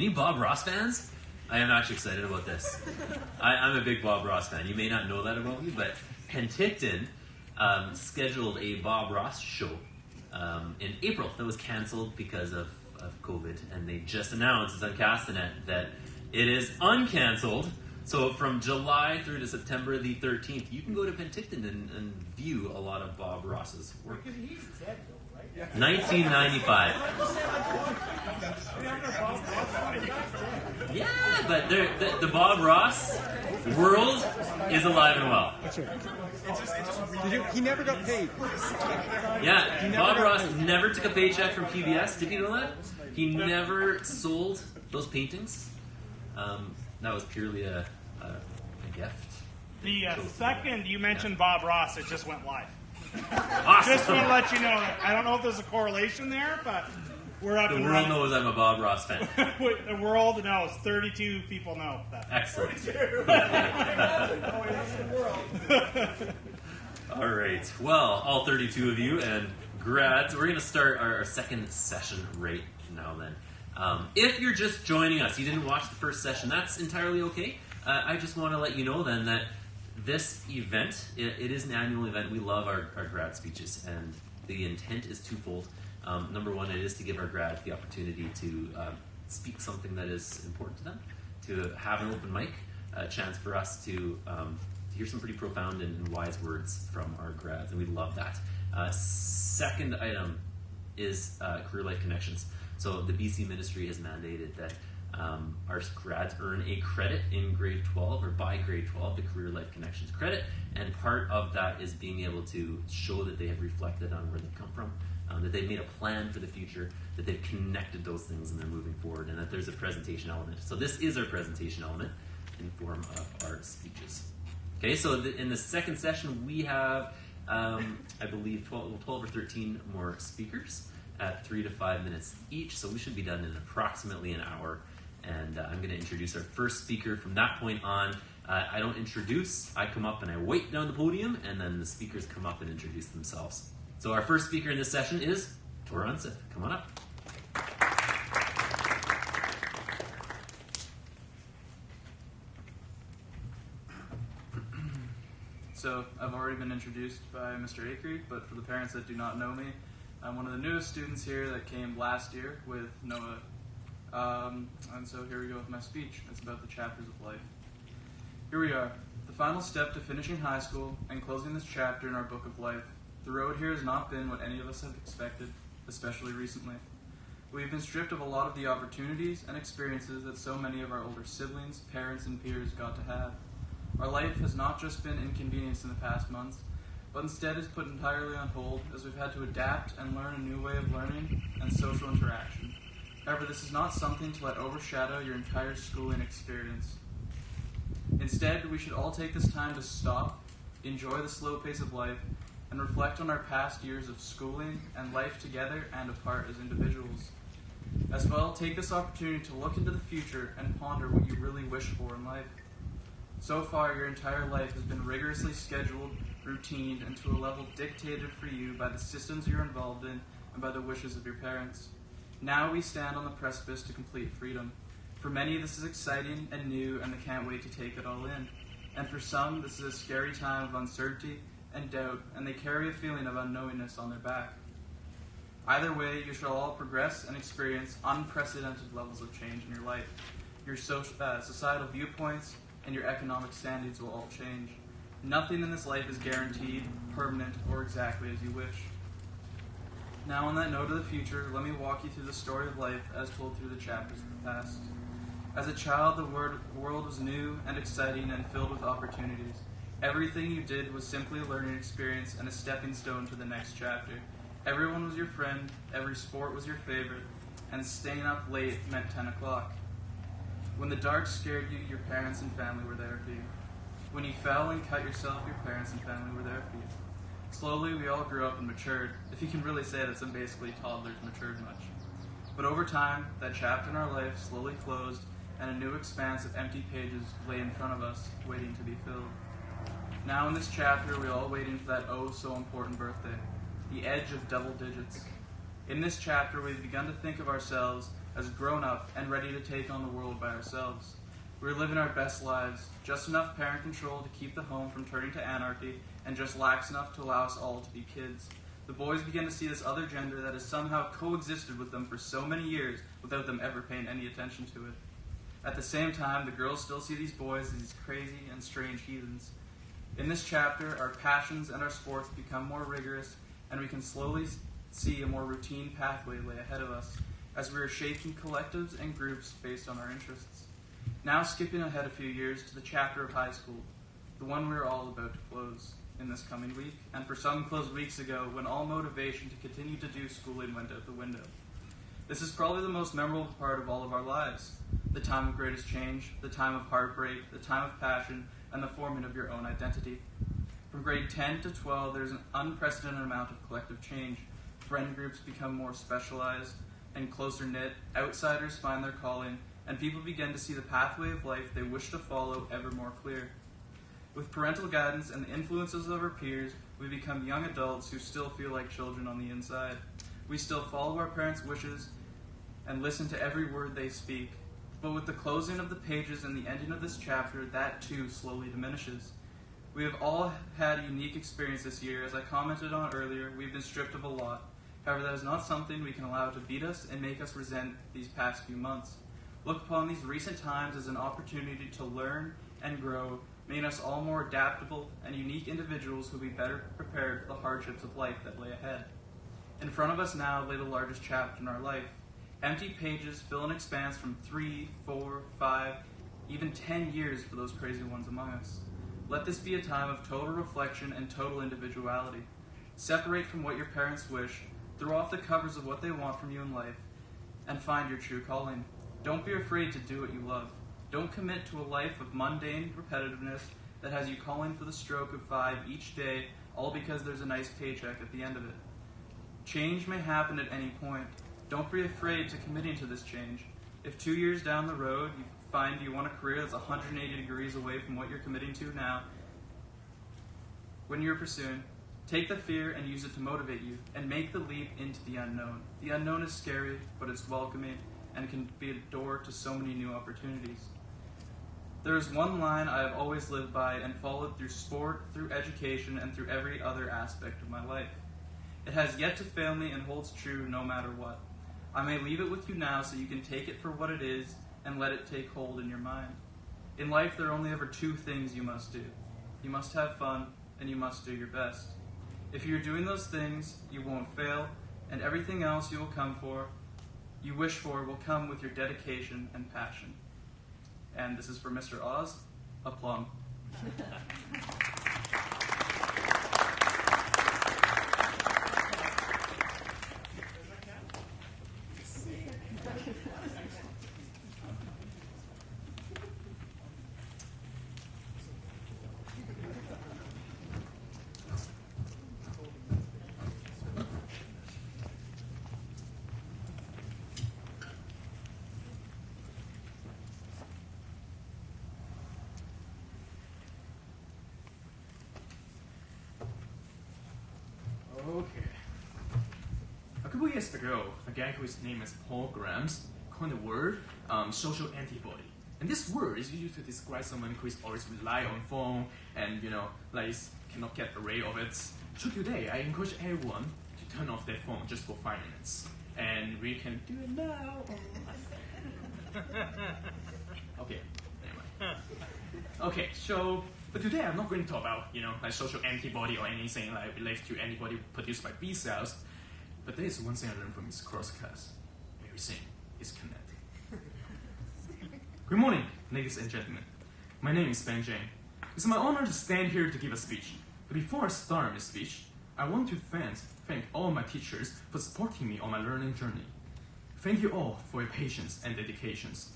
Any Bob Ross fans? I am actually excited about this. I'm a big Bob Ross fan. You may not know that about me, but Penticton scheduled a Bob Ross show in April that was canceled because of COVID, and they just announced, it's on Castanet, that it is uncanceled. So from July through to September the 13th, you can go to Penticton and view a lot of Bob Ross's work. Because he's dead, though, right? Yeah. 1995. Yeah, but the Bob Ross world is alive and well. That's right. He never got paid. Yeah, Bob Ross never took a paycheck from PBS. Did you know that? He never sold those paintings. That was purely a gift. The second you mentioned Bob Ross, it just went live. Awesome. Just want to let you know that. I don't know if there's a correlation there, but we're up and running. The world knows I'm a Bob Ross fan. The world knows. 32 people know that. Excellent. All right. Well, all 32 of you and grads, we're going to start our second session right now then. If you're just joining us, you didn't watch the first session, that's entirely okay. I just want to let you know then that this event, it is an annual event. We love our grad speeches, and the intent is twofold. Number one, it is to give our grads the opportunity to speak something that is important to them, to have an open mic, a chance for us to hear some pretty profound and wise words from our grads, and we love that. Second item is career life connections. So the BC ministry has mandated that our grads earn a credit in grade 12, or by grade 12, the Career Life Connections credit, and part of that is being able to show that they have reflected on where they've come from, that they've made a plan for the future, that they've connected those things and they're moving forward, and that there's a presentation element. So this is our presentation element in form of our speeches. Okay, so in the second session we have, I believe, 12 or 13 more speakers at 3 to 5 minutes each, so we should be done in approximately an hour. And I'm going to introduce our first speaker. From that point on, I don't introduce, I come up and I wait down the podium, and then the speakers come up and introduce themselves. So our first speaker in this session is Tor Unseth. Come on up. So I've already been introduced by Mr. Akery, but for the parents that do not know me, I'm one of the newest students here that came last year with Noah. And so here we go with my speech. It's about the chapters of life. Here we are, the final step to finishing high school and closing this chapter in our book of life. The road here has not been what any of us have expected, especially recently. We've been stripped of a lot of the opportunities and experiences that so many of our older siblings, parents, and peers got to have. Our life has not just been inconvenienced in the past months, but instead is put entirely on hold as we've had to adapt and learn a new way of learning and social interaction. However, this is not something to let overshadow your entire schooling experience. Instead, we should all take this time to stop, enjoy the slow pace of life, and reflect on our past years of schooling and life together and apart as individuals. As well, take this opportunity to look into the future and ponder what you really wish for in life. So far, your entire life has been rigorously scheduled, routined, and to a level dictated for you by the systems you're involved in and by the wishes of your parents. Now we stand on the precipice to complete freedom. For many, this is exciting and new, and they can't wait to take it all in. And for some, this is a scary time of uncertainty and doubt, and they carry a feeling of unknowingness on their back. Either way, you shall all progress and experience unprecedented levels of change in your life. Your societal viewpoints and your economic standings will all change. Nothing in this life is guaranteed, permanent, or exactly as you wish. Now, on that note of the future, let me walk you through the story of life as told through the chapters of the past. As a child, the world was new and exciting and filled with opportunities. Everything you did was simply a learning experience and a stepping stone to the next chapter. Everyone was your friend, every sport was your favorite, and staying up late meant 10 o'clock. When the dark scared you, your parents and family were there for you. When you fell and cut yourself, your parents and family were there for you. Slowly, we all grew up and matured, if you can really say that some basically toddlers matured much. But over time, that chapter in our life slowly closed, and a new expanse of empty pages lay in front of us, waiting to be filled. Now in this chapter, we're all waiting for that oh-so-important birthday, the edge of double digits. In this chapter, we've begun to think of ourselves as grown up and ready to take on the world by ourselves. We're living our best lives, just enough parent control to keep the home from turning to anarchy, and just lax enough to allow us all to be kids. The boys begin to see this other gender that has somehow coexisted with them for so many years without them ever paying any attention to it. At the same time, the girls still see these boys as these crazy and strange heathens. In this chapter, our passions and our sports become more rigorous, and we can slowly see a more routine pathway lay ahead of us, as we are shaped in collectives and groups based on our interests. Now skipping ahead a few years to the chapter of high school, the one we are all about to close in this coming week, and for some closed weeks ago when all motivation to continue to do schooling went out the window. This is probably the most memorable part of all of our lives, the time of greatest change, the time of heartbreak, the time of passion, and the forming of your own identity. From grade 10 to 12, there's an unprecedented amount of collective change. Friend groups become more specialized and closer knit, outsiders find their calling, and people begin to see the pathway of life they wish to follow ever more clear. With parental guidance and the influences of our peers, we become young adults who still feel like children on the inside. We still follow our parents' wishes and listen to every word they speak. But with the closing of the pages and the ending of this chapter, that too slowly diminishes. We have all had a unique experience this year. As I commented on earlier, we've been stripped of a lot. However, that is not something we can allow to beat us and make us resent these past few months. Look upon these recent times as an opportunity to learn and grow, making us all more adaptable and unique individuals who will be better prepared for the hardships of life that lay ahead. In front of us now lay the largest chapter in our life. Empty pages fill an expanse from 3, 4, 5, even 10 years for those crazy ones among us. Let this be a time of total reflection and total individuality. Separate from what your parents wish, throw off the covers of what they want from you in life, and find your true calling. Don't be afraid to do what you love. Don't commit to a life of mundane repetitiveness that has you calling for the stroke of 5 each day, all because there's a nice paycheck at the end of it. Change may happen at any point. Don't be afraid to committing to this change. If 2 years down the road you find you want a career that's 180 degrees away from what you're committing to now, when you're pursuing, take the fear and use it to motivate you, and make the leap into the unknown. The unknown is scary, but it's welcoming, and can be a door to so many new opportunities. There is one line I have always lived by and followed through sport, through education, and through every other aspect of my life. It has yet to fail me and holds true no matter what. I may leave it with you now so you can take it for what it is and let it take hold in your mind. In life, there are only ever 2 things you must do. You must have fun, and you must do your best. If you're doing those things, you won't fail, and everything else you wish for will come with your dedication and passion. And this is for Mr. Oz, a plum. Okay. A couple years ago, a guy whose name is Paul Grams coined the word social antibody. And this word is used to describe someone who is always rely on phone and, like cannot get array of it. So today, I encourage everyone to turn off their phone just for 5 minutes. And we can do it now. Okay, never mind. Okay, so, but today I'm not going to talk about, like social antibody or anything like related to antibody produced by B cells. But there is one thing I learned from this cross class. Everything is connected. Good morning, ladies and gentlemen. My name is Ben Jane. It's my honor to stand here to give a speech. But before I start my speech, I want to thank all my teachers for supporting me on my learning journey. Thank you all for your patience and dedications.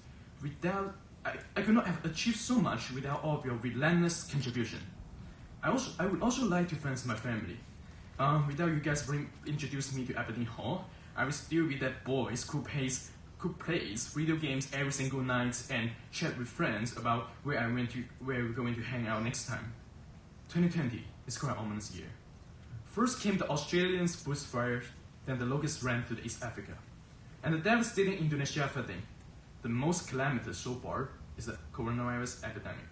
I could not have achieved so much without all of your relentless contribution. I would also like to thank my family. Without you guys introducing me to Aberdeen Hall, I would still be that boy who plays video games every single night and chat with friends about where we're going to hang out next time. 2020 is quite an ominous year. First came the Australian bushfires, then the locusts ran to the East Africa. and the devastating Indonesia flooding. The most calamitous so far is the coronavirus epidemic.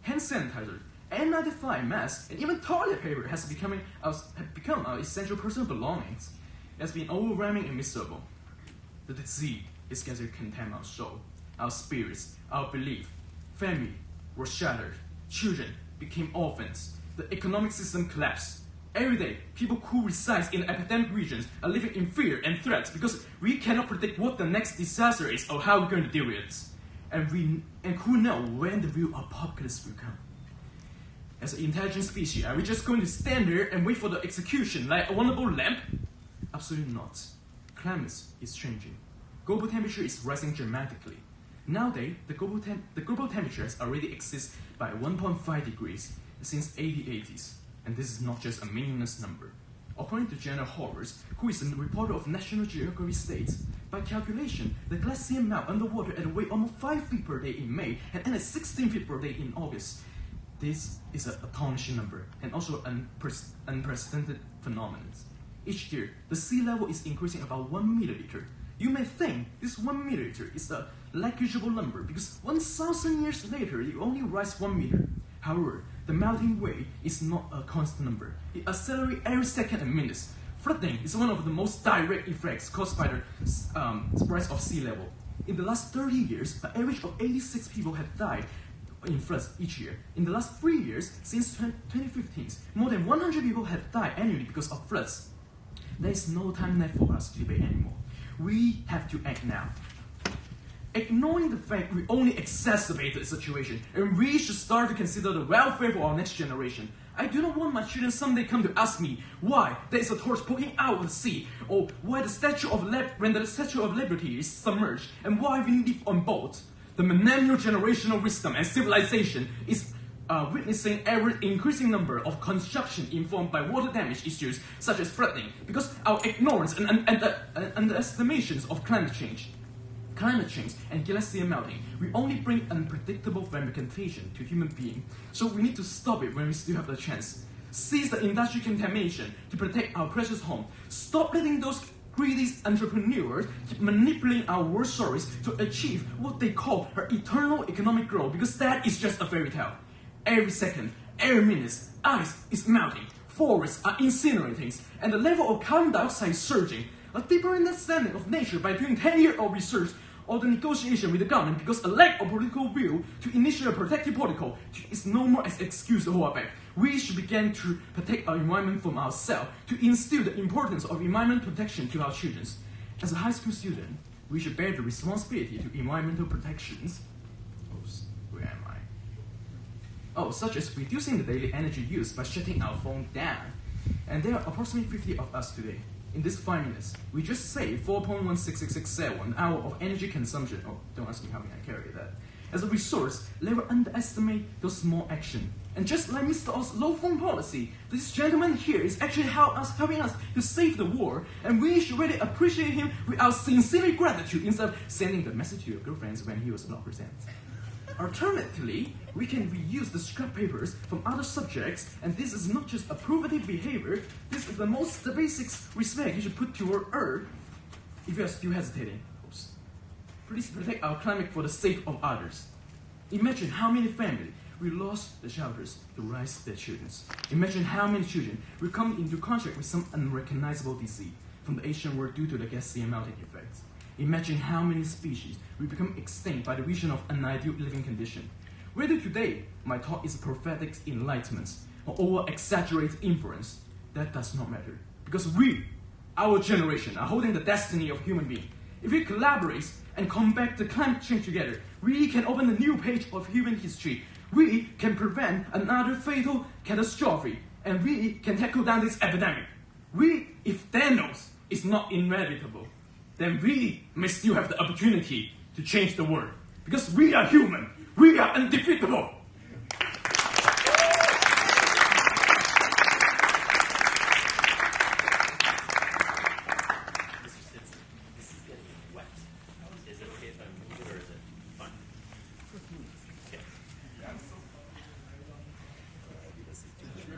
Hand sanitizer, N95 masks, and even toilet paper have become our essential personal belongings. It has been overwhelming and miserable. The disease is going to contain our soul, our spirits, our belief. Family were shattered. Children became orphans. The economic system collapsed. Every day, people who reside in epidemic regions are living in fear and threats because we cannot predict what the next disaster is or how we're going to deal with it. And who knows when the real apocalypse will come. As an intelligent species, are we just going to stand there and wait for the execution like a wonderful lamp? Absolutely not. Climate is changing. Global temperature is rising dramatically. Nowadays, the global temperature has already exceeded by 1.5 degrees since 80s, and this is not just a meaningless number. According to General Horowitz, who is a reporter of National Geographic states, by calculation, the glacier melt underwater at a rate almost 5 feet per day in May and at 16 feet per day in August. This is an astonishing number and also an unprecedented phenomenon. Each year, the sea level is increasing about 1 milliliter. You may think this 1 milliliter is a negligible number because 1,000 years later, it only rises 1 meter. However, the melting rate is not a constant number. It accelerates every second and minute. Flooding is one of the most direct effects caused by the rise of sea level. In the last 30 years, an average of 86 people have died in floods each year. In the last 3 years, since 2015, more than 100 people have died annually because of floods. There is no time left for us to debate anymore. We have to act now. Ignoring the fact we only exacerbated the situation, and we should start to consider the welfare for our next generation. I do not want my children someday come to ask me why there is a torch poking out of the sea, or why the Statue of Liberty is submerged, and why we live on boats. The millennial generational wisdom and civilization is witnessing ever-increasing number of construction informed by water damage issues such as flooding because our ignorance and underestimations of climate change and glacier melting will only bring unpredictable fragmentation to human beings. So we need to stop it when we still have the chance. Seize the industrial contamination to protect our precious home. Stop letting those greedy entrepreneurs keep manipulating our world stories to achieve what they call our eternal economic growth because that is just a fairy tale. Every second, every minute, ice is melting, forests are incinerating, and the level of carbon dioxide is surging. A deeper understanding of nature by doing 10 years of research or the negotiation with the government because a lack of political will to initiate a protective protocol is no more as an excuse to hold our back. We should begin to protect our environment from ourselves, to instill the importance of environment protection to our children. As a high school student, we should bear the responsibility to environmental protections. Where am I? Such as reducing the daily energy use by shutting our phone down. And there are approximately 50 of us today. In this 5 minutes, we just saved 4.16667 an hour of energy consumption. Oh, don't ask me how I carry that. As a resource, never underestimate those small actions. And just like Mr. O's low phone policy, this gentleman here is actually helping us to save the world, and we should really appreciate him with our sincere gratitude instead of sending the message to your girlfriends when he was not present. Alternatively, we can reuse the scrap papers from other subjects, and this is not just a provocative behavior, this is the basic respect you should put toward Earth. If you are still hesitating, please protect our climate for the sake of others. Imagine how many families will lose the shelters to raise their children. Imagine how many children will come into contact with some unrecognizable disease from the Asian world due to the glacier melting effects. Imagine how many species will become extinct by the vision of an ideal living condition. Whether today my talk is prophetic enlightenment or over-exaggerated inference, that does not matter. Because we, our generation, are holding the destiny of human beings. If we collaborate and combat the climate change together, we can open a new page of human history. We can prevent another fatal catastrophe, and we can tackle down this epidemic. If Thanos is not inevitable, then we may still have the opportunity to change the world. Because we are human. We are undefeatable. This is getting wet. Is it okay if I move it or is it fine? Okay. This is too good.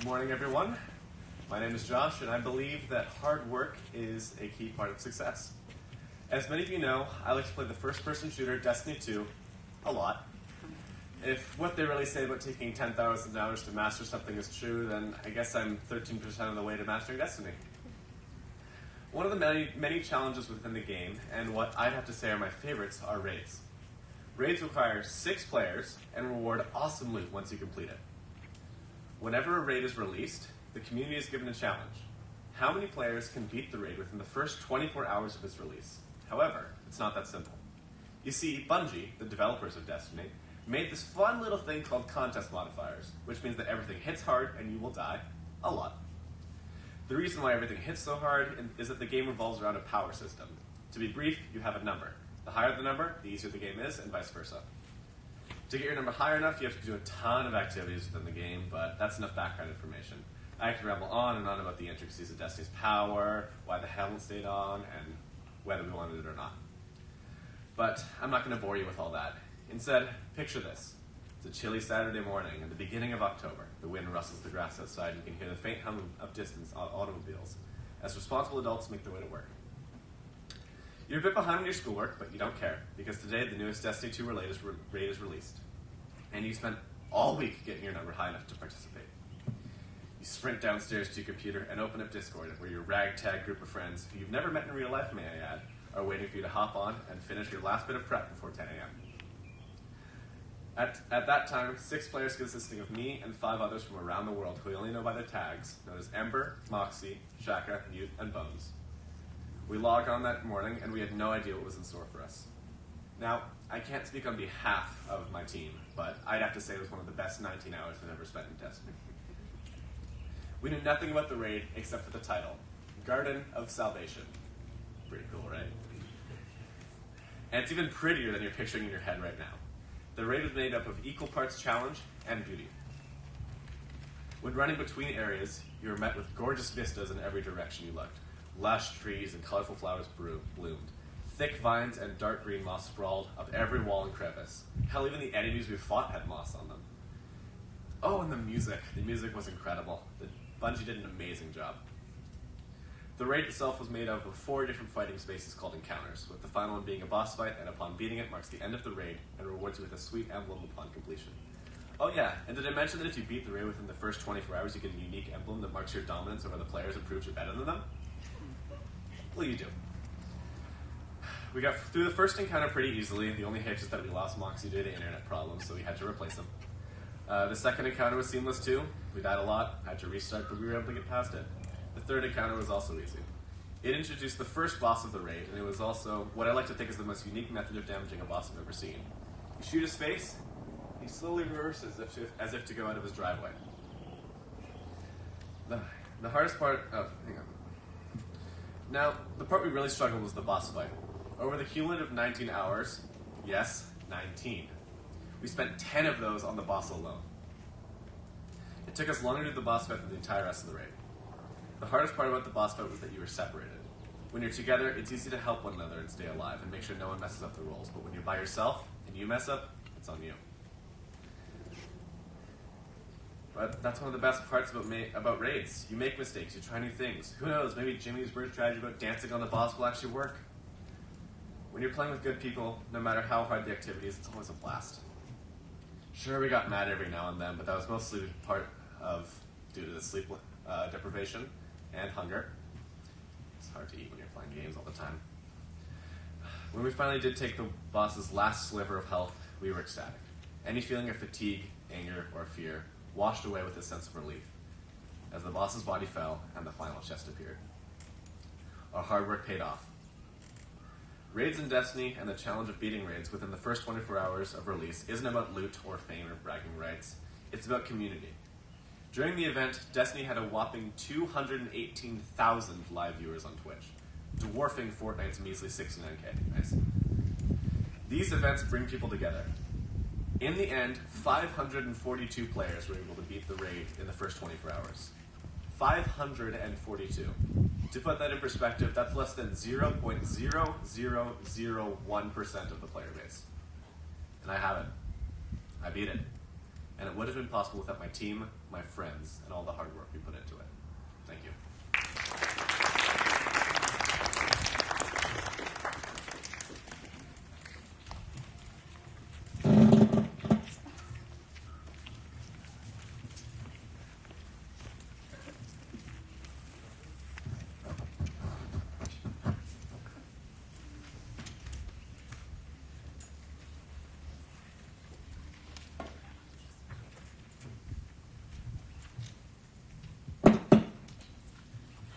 Good morning, everyone. My name is Josh, and I believe that hard work is a key part of success. As many of you know, I like to play the first-person shooter Destiny 2 a lot. If what they really say about taking 10,000 hours to master something is true, then I guess I'm 13% of the way to mastering Destiny. One of the many challenges within the game, and what I'd have to say are my favorites, are raids. Raids require 6 players and reward awesome loot once you complete it. Whenever a raid is released, the community is given a challenge. How many players can beat the raid within the first 24 hours of its release? However, it's not that simple. You see, Bungie, the developers of Destiny, made this fun little thing called contest modifiers, which means that everything hits hard and you will die a lot. The reason why everything hits so hard is that the game revolves around a power system. To be brief, you have a number. The higher the number, the easier the game is, and vice versa. To get your number high enough, you have to do a ton of activities within the game, but that's enough background information. I could ramble on and on about the intricacies of Destiny's power, why the helmet stayed on, and whether we wanted it or not. But I'm not going to bore you with all that. Instead, picture this. It's a chilly Saturday morning in the beginning of October. The wind rustles the grass outside, and you can hear the faint hum of distant automobiles as responsible adults make their way to work. You're a bit behind on your schoolwork, but you don't care, because today the newest Destiny 2 raid is released. And you spent all week getting your number high enough to participate. You sprint downstairs to your computer and open up Discord, where your ragtag group of friends, who you've never met in real life, may I add, are waiting for you to hop on and finish your last bit of prep before 10 a.m. At that time, 6 players consisting of me and 5 others from around the world who we only know by their tags, known as Ember, Moxie, Shaka, Newt, and Bones. We logged on that morning, and we had no idea what was in store for us. Now, I can't speak on behalf of my team, but I'd have to say it was one of the best 19 hours I've ever spent in Destiny. We knew nothing about the raid except for the title, Garden of Salvation. Pretty cool, right? And it's even prettier than you're picturing in your head right now. The raid was made up of equal parts challenge and beauty. When running between areas, you were met with gorgeous vistas in every direction you looked. Lush trees and colorful flowers bloomed. Thick vines and dark green moss sprawled up every wall and crevice. Hell, even the enemies we fought had moss on them. Oh, and the music. The music was incredible. Bungie did an amazing job. The raid itself was made up of 4 different fighting spaces called encounters, with the final one being a boss fight, and upon beating it marks the end of the raid and rewards you with a sweet emblem upon completion. Oh yeah, and did I mention that if you beat the raid within the first 24 hours, you get a unique emblem that marks your dominance over the players and proves you're better than them? Well, you do. We got through the first encounter pretty easily. The only hitch is that we lost Moxie due to internet problems, so we had to replace him. The second encounter was seamless too. We died a lot, had to restart, but we were able to get past it. The third encounter was also easy. It introduced the first boss of the raid, and it was also what I like to think is the most unique method of damaging a boss I've ever seen. You shoot his face, he slowly reverses as if to go out of his driveway. The hardest part... Oh, hang on. Now, the part we really struggled was the boss fight. Over the cumulative 19 hours, yes, 19, we spent 10 of those on the boss alone. It took us longer to do the boss fight than the entire rest of the raid. The hardest part about the boss fight was that you were separated. When you're together, it's easy to help one another and stay alive and make sure no one messes up the roles. But when you're by yourself and you mess up, it's on you. But that's one of the best parts about raids. You make mistakes, you try new things. Who knows, maybe Jimmy's bird strategy about dancing on the boss will actually work. When you're playing with good people, no matter how hard the activity is, it's always a blast. Sure, we got mad every now and then, but that was mostly due to the sleep deprivation and hunger. It's hard to eat when you're playing games all the time. When we finally did take the boss's last sliver of health, we were ecstatic. Any feeling of fatigue, anger, or fear washed away with a sense of relief as the boss's body fell and the final chest appeared. Our hard work paid off. Raids in Destiny and the challenge of beating raids within the first 24 hours of release isn't about loot or fame or bragging rights. It's about community. During the event, Destiny had a whopping 218,000 live viewers on Twitch, dwarfing Fortnite's measly 69k. Nice. These events bring people together. In the end, 542 players were able to beat the raid in the first 24 hours. 542. To put that in perspective, that's less than 0.0001% of the player base. And I have it. I beat it. and it would have been possible without my team, my friends, and all the hard work we put into it. Thank you.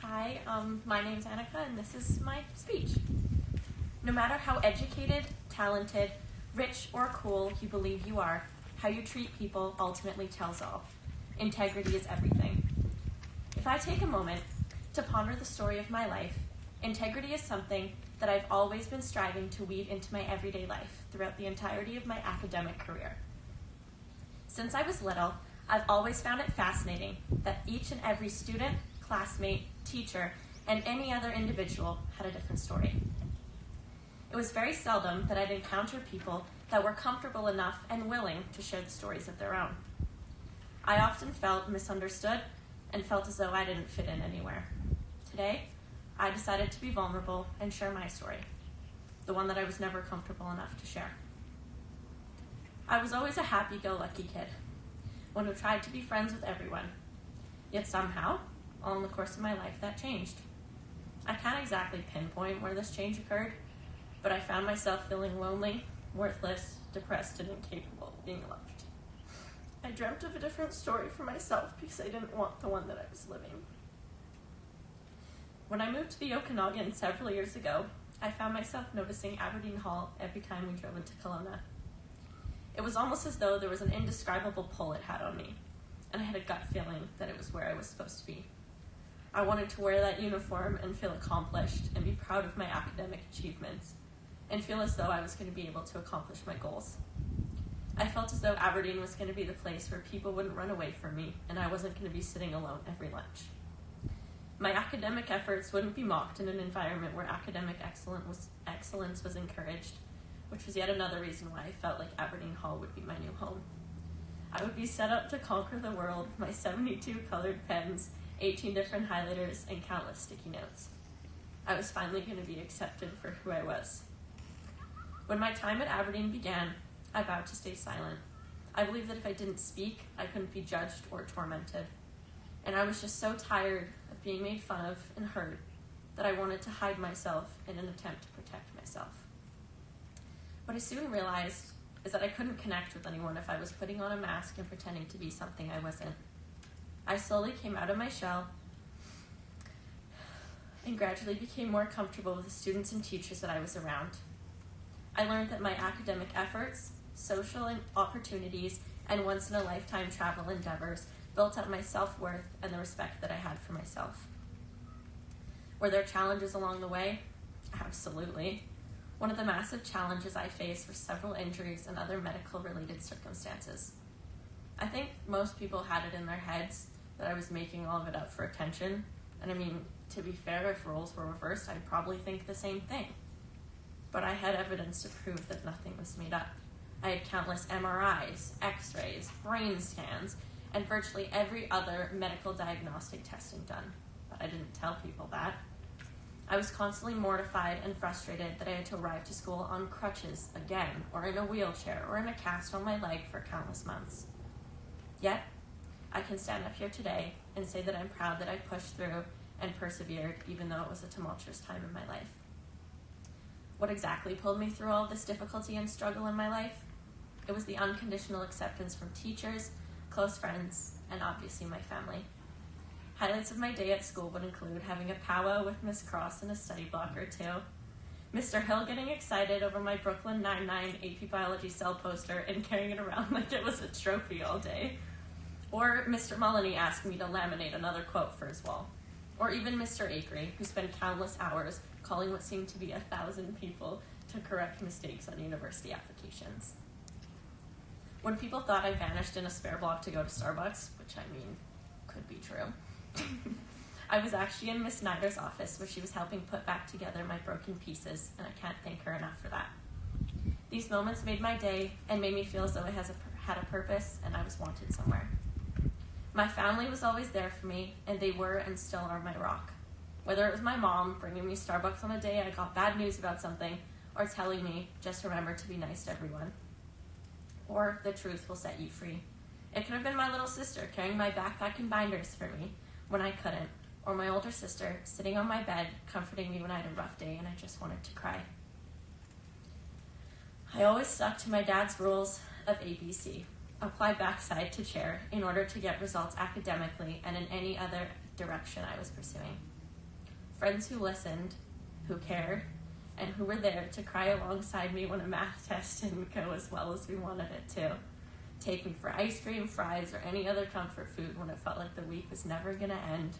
Hi, my name's Annika, and this is my speech. No matter how educated, talented, rich, or cool you believe you are, how you treat people ultimately tells all. Integrity is everything. If I take a moment to ponder the story of my life, integrity is something that I've always been striving to weave into my everyday life throughout the entirety of my academic career. Since I was little, I've always found it fascinating that each and every student, classmate, teacher, and any other individual had a different story. It was very seldom that I'd encounter people that were comfortable enough and willing to share the stories of their own. I often felt misunderstood and felt as though I didn't fit in anywhere. Today, I decided to be vulnerable and share my story, the one that I was never comfortable enough to share. I was always a happy-go-lucky kid, one who tried to be friends with everyone. Yet somehow, all in the course of my life, that changed. I can't exactly pinpoint where this change occurred, but I found myself feeling lonely, worthless, depressed, and incapable of being loved. I dreamt of a different story for myself because I didn't want the one that I was living. When I moved to the Okanagan several years ago, I found myself noticing Aberdeen Hall every time we drove into Kelowna. It was almost as though there was an indescribable pull it had on me, and I had a gut feeling that it was where I was supposed to be. I wanted to wear that uniform and feel accomplished and be proud of my academic achievements and feel as though I was going to be able to accomplish my goals. I felt as though Aberdeen was going to be the place where people wouldn't run away from me and I wasn't going to be sitting alone every lunch. My academic efforts wouldn't be mocked in an environment where academic excellence was encouraged, which was yet another reason why I felt like Aberdeen Hall would be my new home. I would be set up to conquer the world, my 72 colored pens, 18 different highlighters, and countless sticky notes. I was finally going to be accepted for who I was. When my time at Aberdeen began, I vowed to stay silent. I believed that if I didn't speak, I couldn't be judged or tormented. And I was just so tired of being made fun of and hurt that I wanted to hide myself in an attempt to protect myself. What I soon realized is that I couldn't connect with anyone if I was putting on a mask and pretending to be something I wasn't. I slowly came out of my shell and gradually became more comfortable with the students and teachers that I was around. I learned that my academic efforts, social opportunities, and once-in-a-lifetime travel endeavors built up my self-worth and the respect that I had for myself. Were there challenges along the way? Absolutely. One of the massive challenges I faced were several injuries and other medical-related circumstances. I think most people had it in their heads that I was making all of it up for attention. And I mean, to be fair, if roles were reversed, I'd probably think the same thing. But I had evidence to prove that nothing was made up. I had countless MRIs, x-rays, brain scans, and virtually every other medical diagnostic testing done. But I didn't tell people that. I was constantly mortified and frustrated that I had to arrive to school on crutches again, or in a wheelchair, or in a cast on my leg for countless months. Yet, I can stand up here today and say that I'm proud that I pushed through and persevered, even though it was a tumultuous time in my life. What exactly pulled me through all this difficulty and struggle in my life? It was the unconditional acceptance from teachers, close friends, and obviously my family. Highlights of my day at school would include having a powwow with Miss Cross in a study block or two, Mr. Hill getting excited over my Brooklyn Nine-Nine AP Biology cell poster and carrying it around like it was a trophy all day, or Mr. Mullany asking me to laminate another quote for his wall, or even Mr. Akery, who spent countless hours calling what seemed to be 1,000 people to correct mistakes on university applications. When people thought I vanished in a spare block to go to Starbucks, which I mean, could be true, I was actually in Miss Snyder's office where she was helping put back together my broken pieces, and I can't thank her enough for that. These moments made my day and made me feel as though I had a purpose, and I was wanted somewhere. My family was always there for me, and they were and still are my rock. Whether it was my mom bringing me Starbucks on a day I got bad news about something, or telling me, just remember to be nice to everyone. Or the truth will set you free. It could have been my little sister carrying my backpack and binders for me when I couldn't, or my older sister sitting on my bed comforting me when I had a rough day and I just wanted to cry. I always stuck to my dad's rules of ABC. Apply backside to chair in order to get results academically and in any other direction I was pursuing. Friends who listened, who cared, and who were there to cry alongside me when a math test didn't go as well as we wanted it to. Take me for ice cream, fries, or any other comfort food when it felt like the week was never going to end.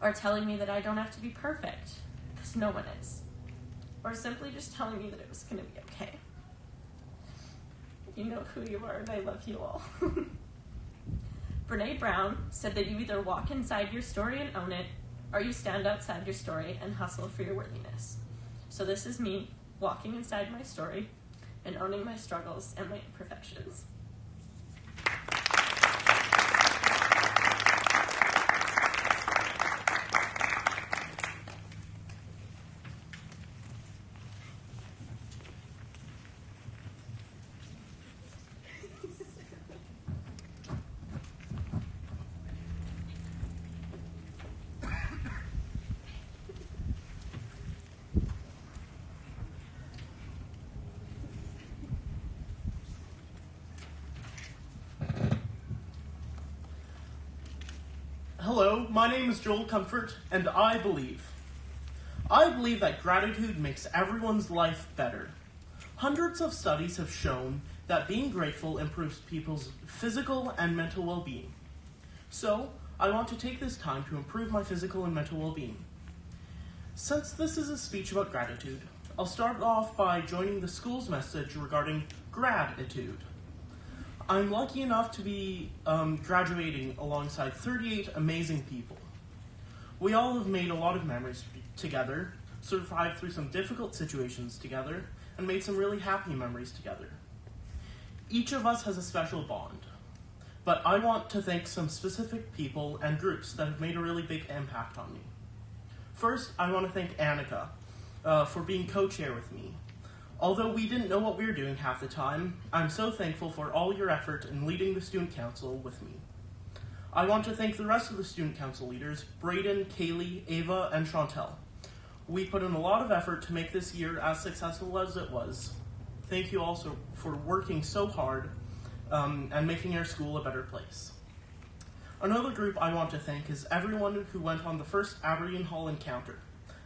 Or telling me that I don't have to be perfect, because no one is. Or simply just telling me that it was going to be okay. You know who you are, and I love you all. Brene Brown said that you either walk inside your story and own it, or you stand outside your story and hustle for your worthiness. So this is me walking inside my story and owning my struggles and my imperfections. Hello, my name is Joel Comfort, and I believe. I believe that gratitude makes everyone's life better. Hundreds of studies have shown that being grateful improves people's physical and mental well-being. So, I want to take this time to improve my physical and mental well-being. Since this is a speech about gratitude, I'll start off by joining the school's message regarding gratitude. I'm lucky enough to be graduating alongside 38 amazing people. We all have made a lot of memories together, survived through some difficult situations together, and made some really happy memories together. Each of us has a special bond, but I want to thank some specific people and groups that have made a really big impact on me. First, I want to thank Annika for being co-chair with me. Although we didn't know what we were doing half the time, I'm so thankful for all your effort in leading the student council with me. I want to thank the rest of the student council leaders, Brayden, Kaylee, Ava, and Chantel. We put in a lot of effort to make this year as successful as it was. Thank you also for working so hard and making our school a better place. Another group I want to thank is everyone who went on the first Aberdeen Hall encounter,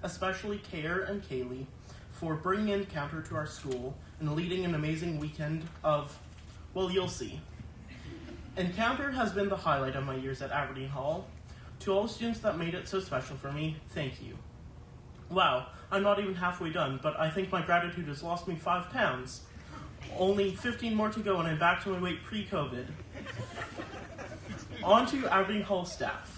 especially Kare and Kaylee, for bringing Encounter to our school and leading an amazing weekend of, well, you'll see. Encounter has been the highlight of my years at Aberdeen Hall. To all the students that made it so special for me, thank you. Wow, I'm not even halfway done, but I think my gratitude has lost me 5 pounds. Only 15 more to go and I'm back to my weight pre-COVID. On to Aberdeen Hall staff.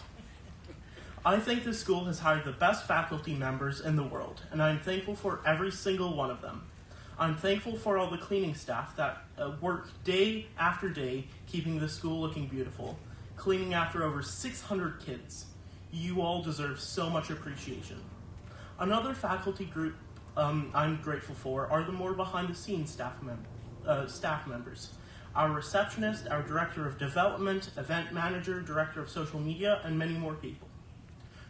I think this school has hired the best faculty members in the world, and I'm thankful for every single one of them. I'm thankful for all the cleaning staff that work day after day, keeping the school looking beautiful, cleaning after over 600 kids. You all deserve so much appreciation. Another faculty group I'm grateful for are the more behind-the-scenes staff members. Our receptionist, our director of development, event manager, director of social media, and many more people.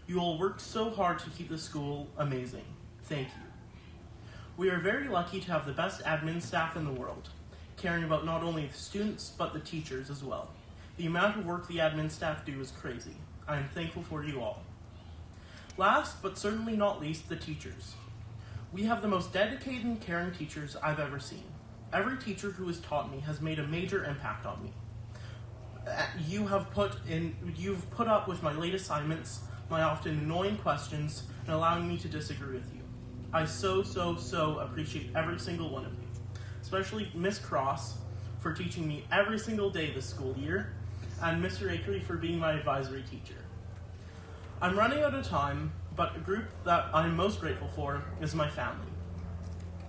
You all worked so hard to keep the school amazing. Thank you. We are very lucky to have the best admin staff in the world, caring about not only the students, but the teachers as well. The amount of work the admin staff do is crazy. I am thankful for you all. Last, but certainly not least, the teachers. We have the most dedicated and caring teachers I've ever seen. Every teacher who has taught me has made a major impact on me. You've put up with my late assignments, my often annoying questions, and allowing me to disagree with you. I so appreciate every single one of you, especially Miss Cross for teaching me every single day this school year, and Mr. Akery for being my advisory teacher. I'm running out of time, but a group that I'm most grateful for is my family.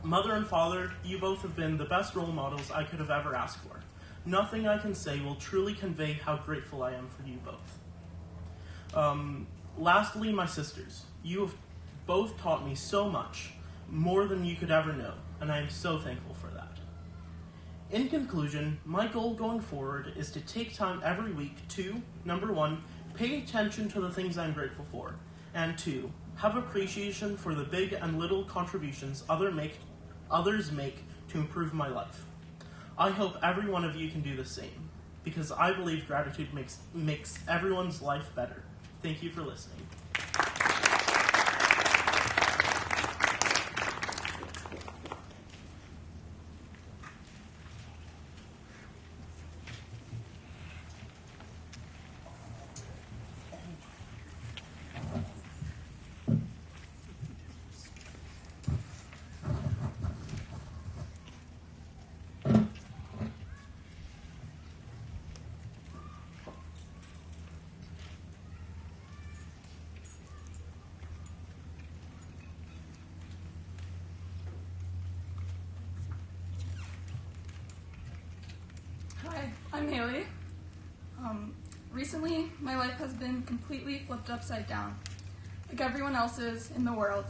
Mother and father, you both have been the best role models I could have ever asked for. Nothing I can say will truly convey how grateful I am for you both. Lastly, my sisters, you have both taught me so much, more than you could ever know, and I am so thankful for that. In conclusion, my goal going forward is to take time every week to, number 1, pay attention to the things I'm grateful for, and 2, have appreciation for the big and little contributions others make to improve my life. I hope every one of you can do the same, because I believe gratitude makes everyone's life better. Thank you for listening. Hi, I'm Haley. Recently, my life has been completely flipped upside down, like everyone else's in the world.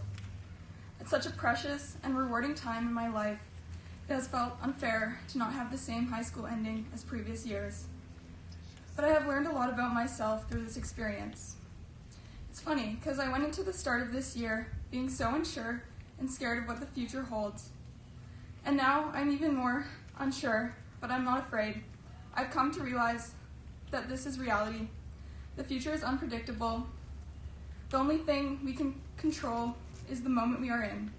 At such a precious and rewarding time in my life, it has felt unfair to not have the same high school ending as previous years. But I have learned a lot about myself through this experience. It's funny, because I went into the start of this year being so unsure and scared of what the future holds. And now I'm even more unsure, but I'm not afraid. I've come to realize that this is reality. The future is unpredictable. The only thing we can control is the moment we are in.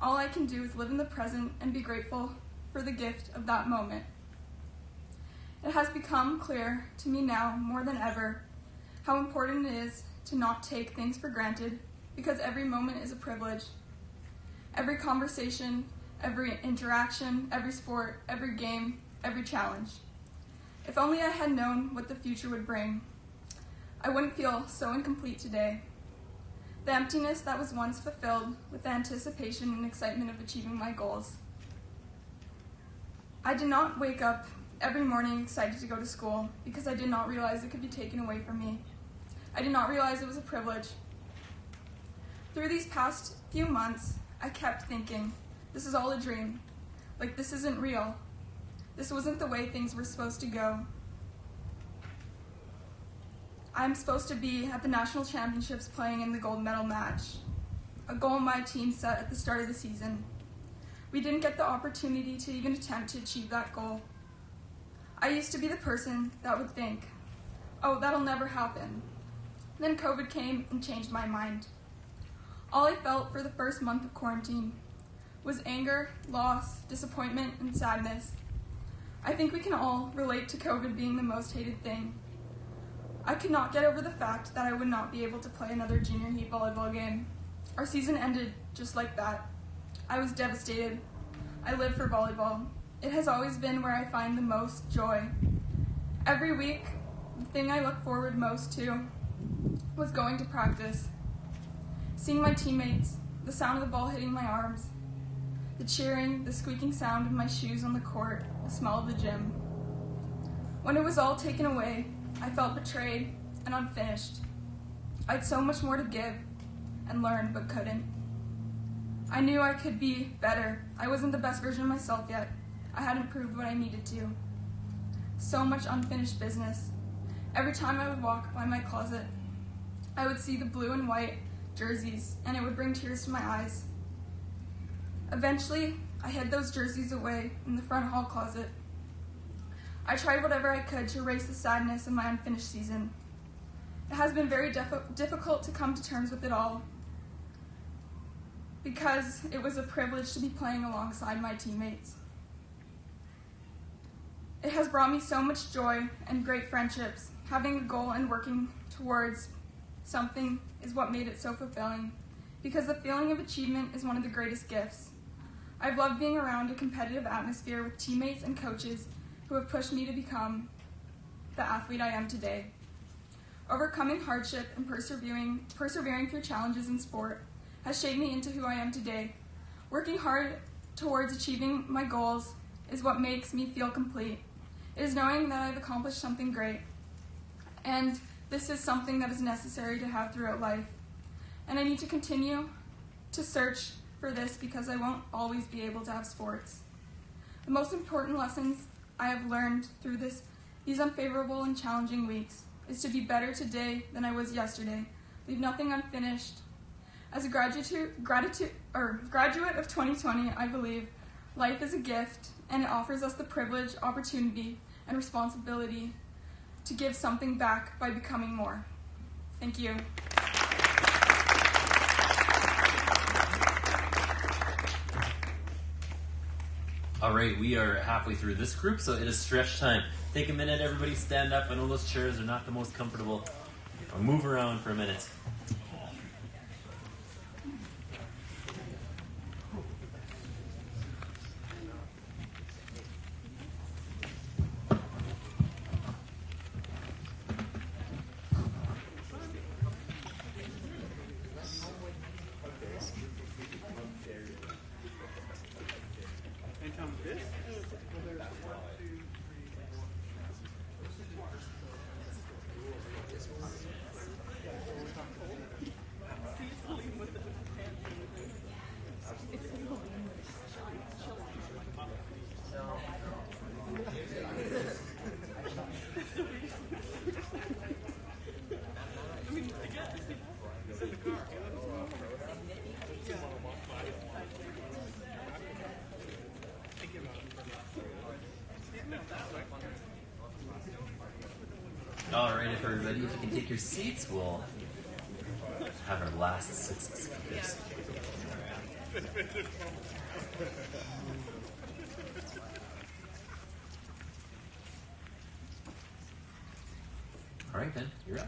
All I can do is live in the present and be grateful for the gift of that moment. It has become clear to me now more than ever how important it is to not take things for granted, because every moment is a privilege. Every conversation, every interaction, every sport, every game, every challenge. If only I had known what the future would bring, I wouldn't feel so incomplete today. The emptiness that was once fulfilled with the anticipation and excitement of achieving my goals. I did not wake up every morning excited to go to school because I did not realize it could be taken away from me. I did not realize it was a privilege. Through these past few months, I kept thinking, this is all a dream. Like, this isn't real. This wasn't the way things were supposed to go. I'm supposed to be at the national championships playing in the gold medal match, a goal my team set at the start of the season. We didn't get the opportunity to even attempt to achieve that goal. I used to be the person that would think, oh, that'll never happen. Then COVID came and changed my mind. All I felt for the first month of quarantine was anger, loss, disappointment, and sadness. I think we can all relate to COVID being the most hated thing. I could not get over the fact that I would not be able to play another junior heat volleyball game. Our season ended just like that. I was devastated. I live for volleyball. It has always been where I find the most joy. Every week, the thing I look forward most to was going to practice. Seeing my teammates, the sound of the ball hitting my arms, the cheering, the squeaking sound of my shoes on the court, the smell of the gym. When it was all taken away, I felt betrayed and unfinished. I had so much more to give and learn, but couldn't. I knew I could be better. I wasn't the best version of myself yet. I hadn't proved what I needed to. So much unfinished business. Every time I would walk by my closet, I would see the blue and white jerseys, and it would bring tears to my eyes. Eventually, I hid those jerseys away in the front hall closet. I tried whatever I could to erase the sadness of my unfinished season. It has been very difficult to come to terms with it all, because it was a privilege to be playing alongside my teammates. It has brought me so much joy and great friendships. Having a goal and working towards something is what made it so fulfilling, because the feeling of achievement is one of the greatest gifts. I've loved being around a competitive atmosphere with teammates and coaches who have pushed me to become the athlete I am today. Overcoming hardship and persevering through challenges in sport has shaped me into who I am today. Working hard towards achieving my goals is what makes me feel complete. It is knowing that I've accomplished something great. And this is something that is necessary to have throughout life. And I need to continue to search for this because I won't always be able to have sports. The most important lessons I have learned through these unfavorable and challenging weeks is to be better today than I was yesterday. Leave nothing unfinished. As a graduate of 2020, I believe life is a gift and it offers us the privilege, opportunity, and responsibility to give something back by becoming more. Thank you. All right, we are halfway through this group, so it is stretch time. Take a minute, everybody stand up. I know those chairs are not the most comfortable. I'll move around for a minute. All right, if everybody, if you can take your seats, we'll have our last 6 speakers. All right, Ben, you're up.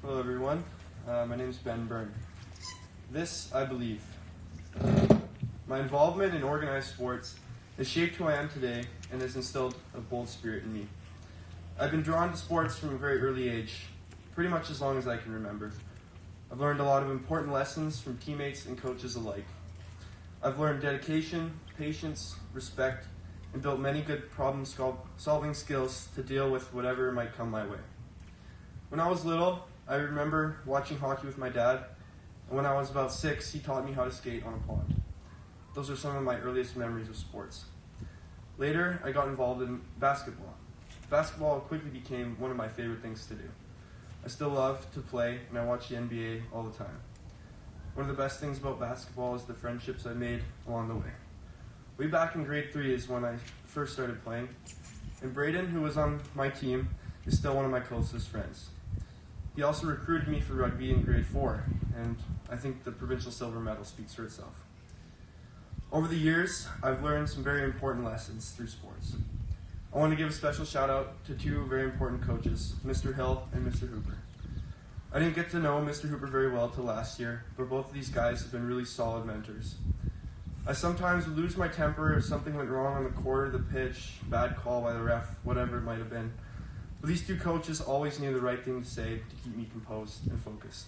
Hello, everyone. My name is Ben Byrne. This, I believe. My involvement in organized sports has shaped who I am today and has instilled a bold spirit in me. I've been drawn to sports from a very early age, pretty much as long as I can remember. I've learned a lot of important lessons from teammates and coaches alike. I've learned dedication, patience, respect, and built many good problem-solving skills to deal with whatever might come my way. When I was little, I remember watching hockey with my dad, and when I was about 6, he taught me how to skate on a pond. Those are some of my earliest memories of sports. Later, I got involved in basketball. Basketball quickly became one of my favorite things to do. I still love to play, and I watch the NBA all the time. One of the best things about basketball is the friendships I made along the way. Way back in grade 3 is when I first started playing, and Braden, who was on my team, is still one of my closest friends. He also recruited me for rugby in grade 4, and I think the provincial silver medal speaks for itself. Over the years, I've learned some very important lessons through sports. I want to give a special shout out to 2 very important coaches, Mr. Hill and Mr. Hooper. I didn't get to know Mr. Hooper very well till last year, but both of these guys have been really solid mentors. I sometimes would lose my temper if something went wrong on the court or the pitch, bad call by the ref, whatever it might have been. But these 2 coaches always knew the right thing to say to keep me composed and focused.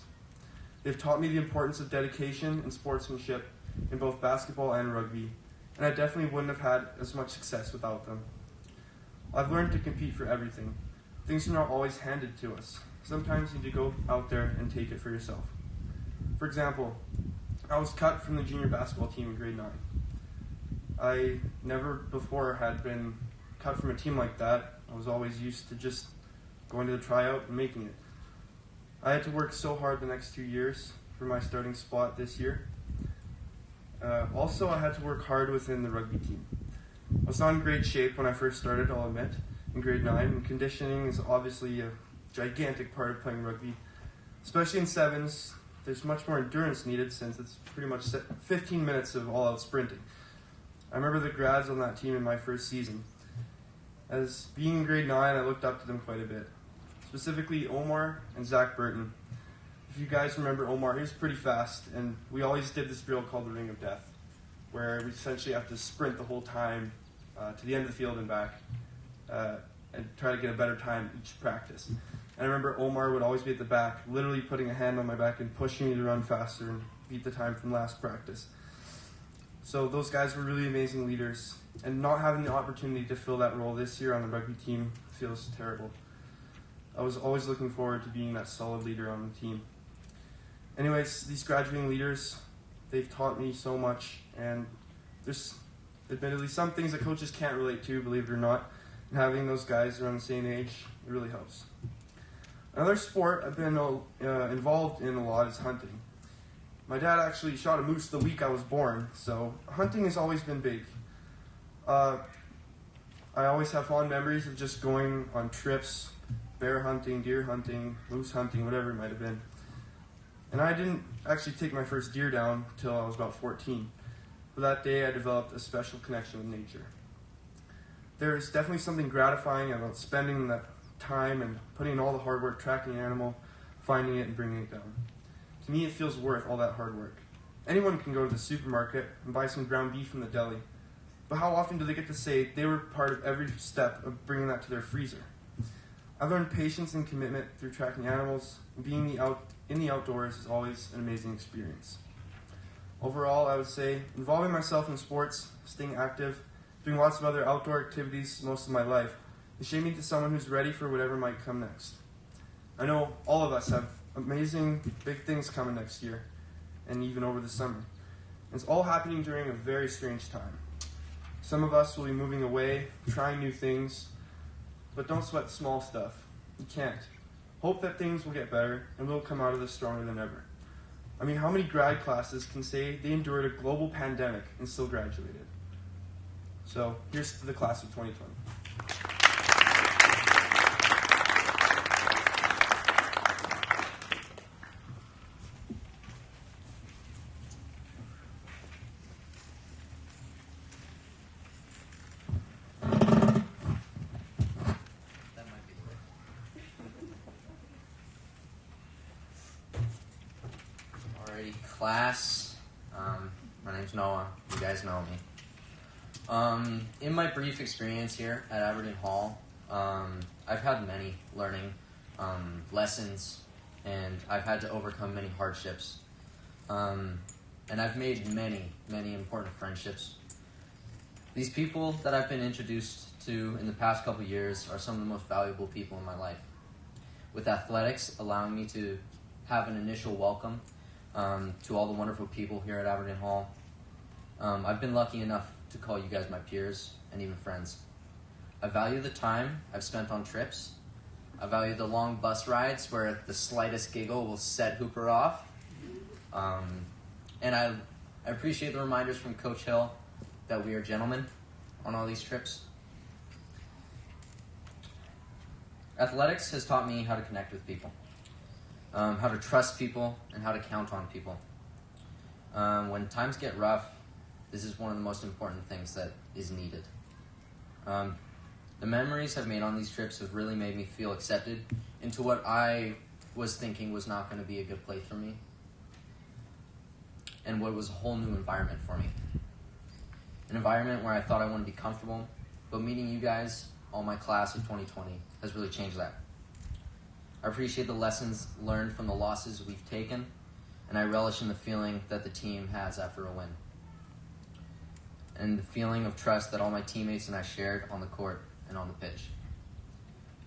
They've taught me the importance of dedication and sportsmanship in both basketball and rugby, and I definitely wouldn't have had as much success without them. I've learned to compete for everything. Things are not always handed to us. Sometimes you need to go out there and take it for yourself. For example, I was cut from the junior basketball team in grade 9. I never before had been cut from a team like that. I was always used to just going to the tryout and making it. I had to work so hard the next 2 years for my starting spot this year. Also, I had to work hard within the rugby team. I was not in great shape when I first started, I'll admit, in grade 9, and conditioning is obviously a gigantic part of playing rugby. Especially in sevens, there's much more endurance needed since it's pretty much 15 minutes of all-out sprinting. I remember the grads on that team in my first season. As being in grade 9, I looked up to them quite a bit. Specifically Omar and Zach Burton. If you guys remember Omar, he was pretty fast, and we always did this drill called the Ring of Death, where we essentially have to sprint the whole time to the end of the field and back and try to get a better time each practice. And I remember Omar would always be at the back, literally putting a hand on my back and pushing me to run faster and beat the time from last practice. So those guys were really amazing leaders, and not having the opportunity to fill that role this year on the rugby team feels terrible. I was always looking forward to being that solid leader on the team. Anyways, these graduating leaders, they've taught me so much, and there's admittedly some things that coaches can't relate to, believe it or not, and having those guys around the same age, it really helps. Another sport I've been involved in a lot is hunting. My dad actually shot a moose the week I was born, so hunting has always been big. I always have fond memories of just going on trips, bear hunting, deer hunting, moose hunting, whatever it might have been. And I didn't actually take my first deer down until I was about 14. But that day I developed a special connection with nature. There is definitely something gratifying about spending that time and putting in all the hard work tracking an animal, finding it, and bringing it down. To me, it feels worth all that hard work. Anyone can go to the supermarket and buy some ground beef from the deli, but how often do they get to say they were part of every step of bringing that to their freezer? I've learned patience and commitment through tracking animals, and being in the outdoors is always an amazing experience. Overall, I would say involving myself in sports, staying active, doing lots of other outdoor activities most of my life has shaped me to someone who's ready for whatever might come next. I know all of us have amazing big things coming next year, and even over the summer. It's all happening during a very strange time. Some of us will be moving away, trying new things, but don't sweat the small stuff. You can't. Hope that things will get better, and we'll come out of this stronger than ever. I mean, how many grad classes can say they endured a global pandemic and still graduated? So, here's to the class of 2020. Class, my name's Noah. You guys know me. In my brief experience here at Aberdeen Hall, I've had many learning lessons, and I've had to overcome many hardships. And I've made many, many important friendships. These people that I've been introduced to in the past couple years are some of the most valuable people in my life. With athletics allowing me to have an initial welcome to all the wonderful people here at Aberdeen Hall. I've been lucky enough to call you guys my peers and even friends. I value the time I've spent on trips. I value the long bus rides where the slightest giggle will set Hooper off. And I appreciate the reminders from Coach Hill that we are gentlemen on all these trips. Athletics has taught me how to connect with people. How to trust people, and how to count on people. When times get rough, this is one of the most important things that is needed. The memories I've made on these trips have really made me feel accepted into what I was thinking was not going to be a good place for me, and what was a whole new environment for me. An environment where I thought I wanted to be comfortable, but meeting you guys, all my class of 2020, has really changed that. I appreciate the lessons learned from the losses we've taken, and I relish in the feeling that the team has after a win. And the feeling of trust that all my teammates and I shared on the court and on the pitch.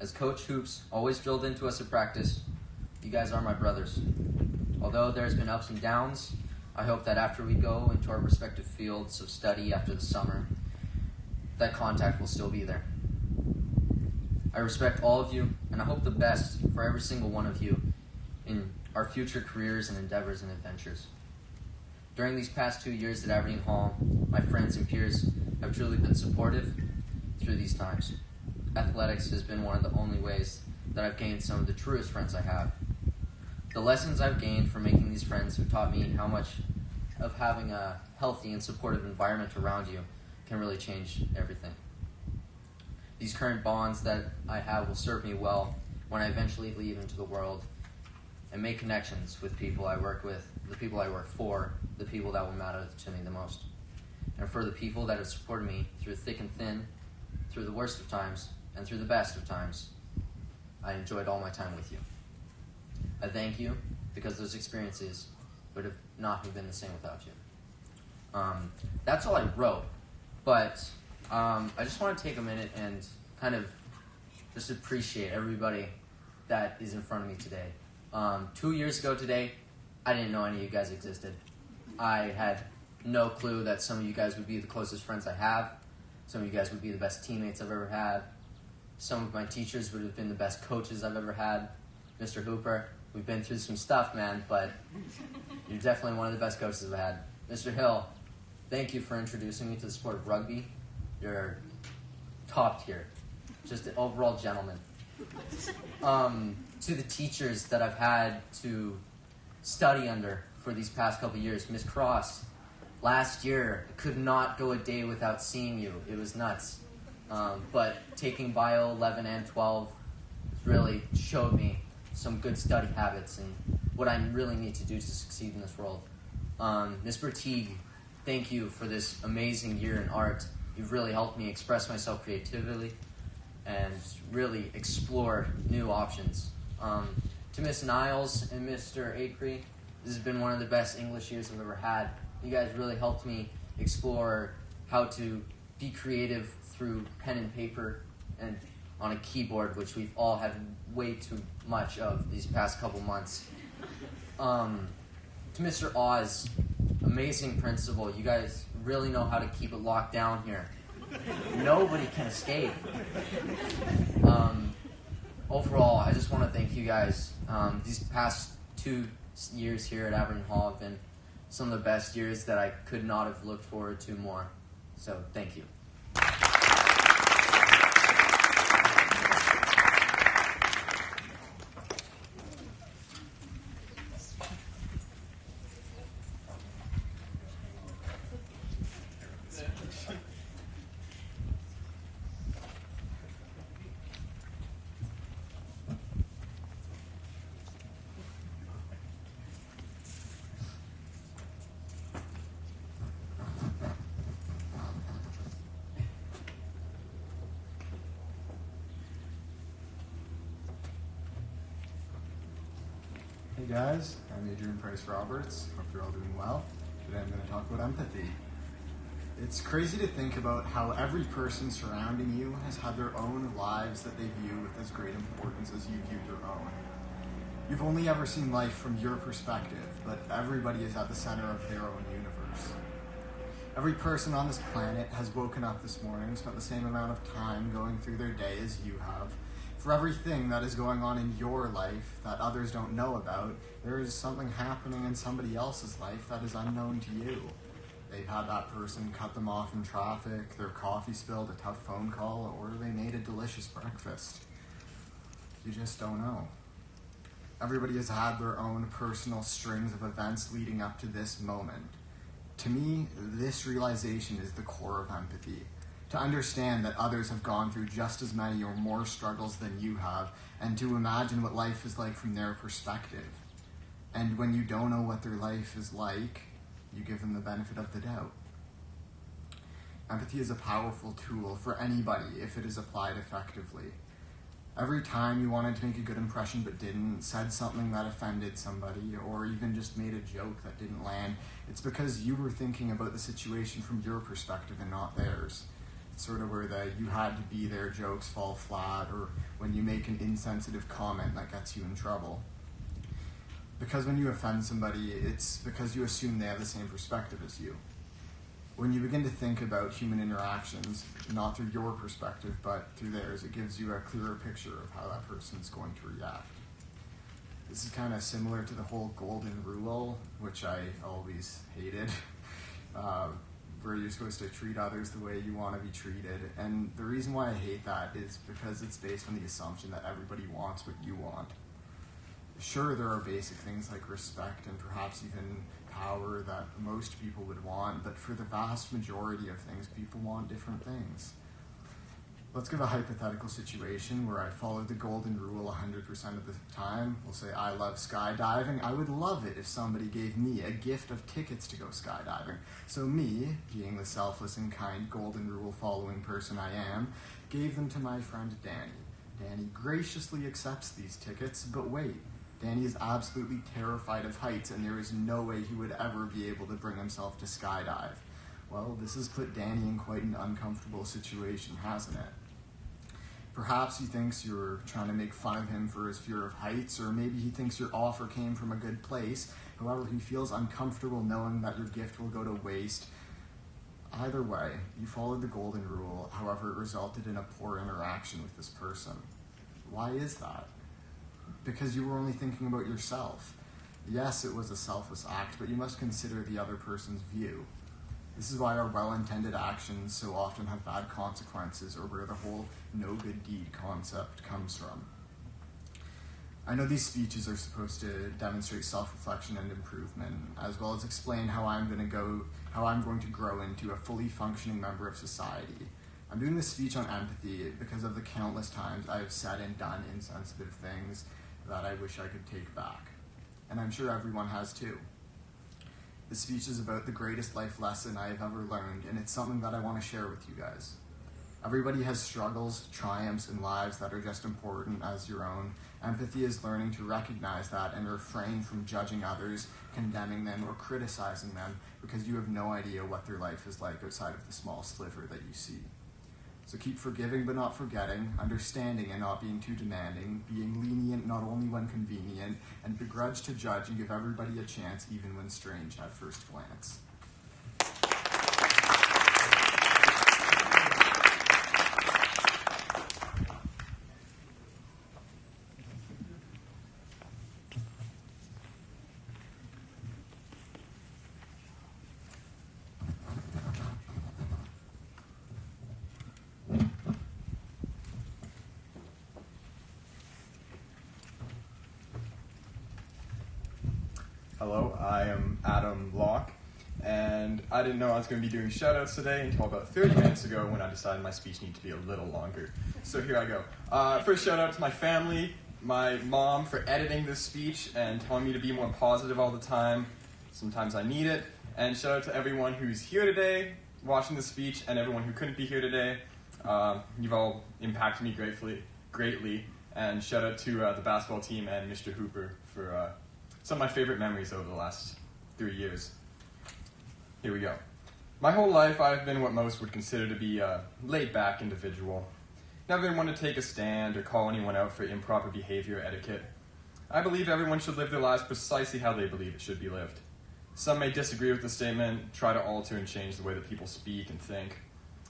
As Coach Hoops always drilled into us at practice, you guys are my brothers. Although there's been ups and downs, I hope that after we go into our respective fields of study after the summer, that contact will still be there. I respect all of you, and I hope the best for every single one of you in our future careers and endeavors and adventures. During these past 2 years at Aberdeen Hall, my friends and peers have truly been supportive through these times. Athletics has been one of the only ways that I've gained some of the truest friends I have. The lessons I've gained from making these friends have taught me how much of having a healthy and supportive environment around you can really change everything. These current bonds that I have will serve me well when I eventually leave into the world and make connections with people I work with, the people I work for, the people that will matter to me the most. And for the people that have supported me through thick and thin, through the worst of times, and through the best of times, I enjoyed all my time with you. I thank you because those experiences would have not have been the same without you. That's all I wrote. But I just want to take a minute and kind of just appreciate everybody that is in front of me today. 2 years ago today, I didn't know any of you guys existed. I had no clue that some of you guys would be the closest friends I have. Some of you guys would be the best teammates I've ever had. Some of my teachers would have been the best coaches I've ever had. Mr. Hooper, we've been through some stuff, man, but you're definitely one of the best coaches I've had. Mr. Hill, thank you for introducing me to the sport of rugby. You're top tier. Just an overall gentleman. To the teachers that I've had to study under for these past couple years, Miss Cross, last year, I could not go a day without seeing you. It was nuts. But taking Bio 11 and 12 really showed me some good study habits and what I really need to do to succeed in this world. Ms. Bertigue, thank you for this amazing year in art. You've really helped me express myself creatively and really explore new options. To Miss Niles and Mr. Acree, this has been one of the best English years I've ever had. You guys really helped me explore how to be creative through pen and paper and on a keyboard, which we've all had way too much of these past couple months. To Mr. Oz, amazing principal. You guys really know how to keep it locked down here. Nobody can escape. Overall, I just want to thank you guys. These past 2 years here at Aberdeen Hall have been some of the best years that I could not have looked forward to more. So, thank you. Hey guys, I'm Adrian Price Roberts. Hope you're all doing well. Today I'm going to talk about empathy. It's crazy to think about how every person surrounding you has had their own lives that they view with as great importance as you view your own. You've only ever seen life from your perspective, but everybody is at the center of their own universe. Every person on this planet has woken up this morning, spent the same amount of time going through their day as you have. For everything that is going on in your life that others don't know about, there is something happening in somebody else's life that is unknown to you. They've had that person cut them off in traffic, their coffee spilled, a tough phone call, or they made a delicious breakfast. You just don't know. Everybody has had their own personal strings of events leading up to this moment. To me, this realization is the core of empathy. To understand that others have gone through just as many or more struggles than you have, and to imagine what life is like from their perspective. And when you don't know what their life is like, you give them the benefit of the doubt. Empathy is a powerful tool for anybody if it is applied effectively. Every time you wanted to make a good impression but didn't, said something that offended somebody, or even just made a joke that didn't land, it's because you were thinking about the situation from your perspective and not theirs. Sort of where the you had to be there jokes fall flat, or when you make an insensitive comment that gets you in trouble. Because when you offend somebody, it's because you assume they have the same perspective as you. When you begin to think about human interactions, not through your perspective, but through theirs, it gives you a clearer picture of how that person's going to react. This is kind of similar to the whole golden rule, which I always hated. Where you're supposed to treat others the way you want to be treated. And the reason why I hate that is because it's based on the assumption that everybody wants what you want. Sure, there are basic things like respect and perhaps even power that most people would want, but for the vast majority of things, people want different things. Let's give a hypothetical situation where I follow the golden rule 100% of the time. We'll say I love skydiving. I would love it if somebody gave me a gift of tickets to go skydiving. So me, being the selfless and kind golden rule following person I am, gave them to my friend Danny. Danny graciously accepts these tickets, but wait, Danny is absolutely terrified of heights, and there is no way he would ever be able to bring himself to skydive. Well, this has put Danny in quite an uncomfortable situation, hasn't it? Perhaps he thinks you're trying to make fun of him for his fear of heights, or maybe he thinks your offer came from a good place. However, he feels uncomfortable knowing that your gift will go to waste. Either way, you followed the golden rule, however, it resulted in a poor interaction with this person. Why is that? Because you were only thinking about yourself. Yes, it was a selfless act, but you must consider the other person's view. This is why our well-intended actions so often have bad consequences, or where the whole no good deed concept comes from. I know these speeches are supposed to demonstrate self-reflection and improvement, as well as explain how I'm going to grow into a fully functioning member of society. I'm doing this speech on empathy because of the countless times I have said and done insensitive things that I wish I could take back. And I'm sure everyone has too. This speech is about the greatest life lesson I have ever learned, and it's something that I want to share with you guys. Everybody has struggles, triumphs, and lives that are just important as your own. Empathy is learning to recognize that and refrain from judging others, condemning them, or criticizing them because you have no idea what their life is like outside of the small sliver that you see. So keep forgiving but not forgetting, understanding and not being too demanding, being lenient not only when convenient, and begrudge to judge and give everybody a chance even when strange at first glance. Hello, I am Adam Locke, and I didn't know I was going to be doing shoutouts today until about 30 minutes ago when I decided my speech needed to be a little longer. So here I go. First shout out to my family, my mom for editing this speech and telling me to be more positive all the time. Sometimes I need it. And shout out to everyone who's here today watching this speech and everyone who couldn't be here today. You've all impacted me greatly. And shout out to the basketball team and Mr. Hooper for some of my favorite memories over the last 3 years. Here we go. My whole life I've been what most would consider to be a laid-back individual. Never been one to take a stand or call anyone out for improper behavior or etiquette. I believe everyone should live their lives precisely how they believe it should be lived. Some may disagree with the statement, try to alter and change the way that people speak and think.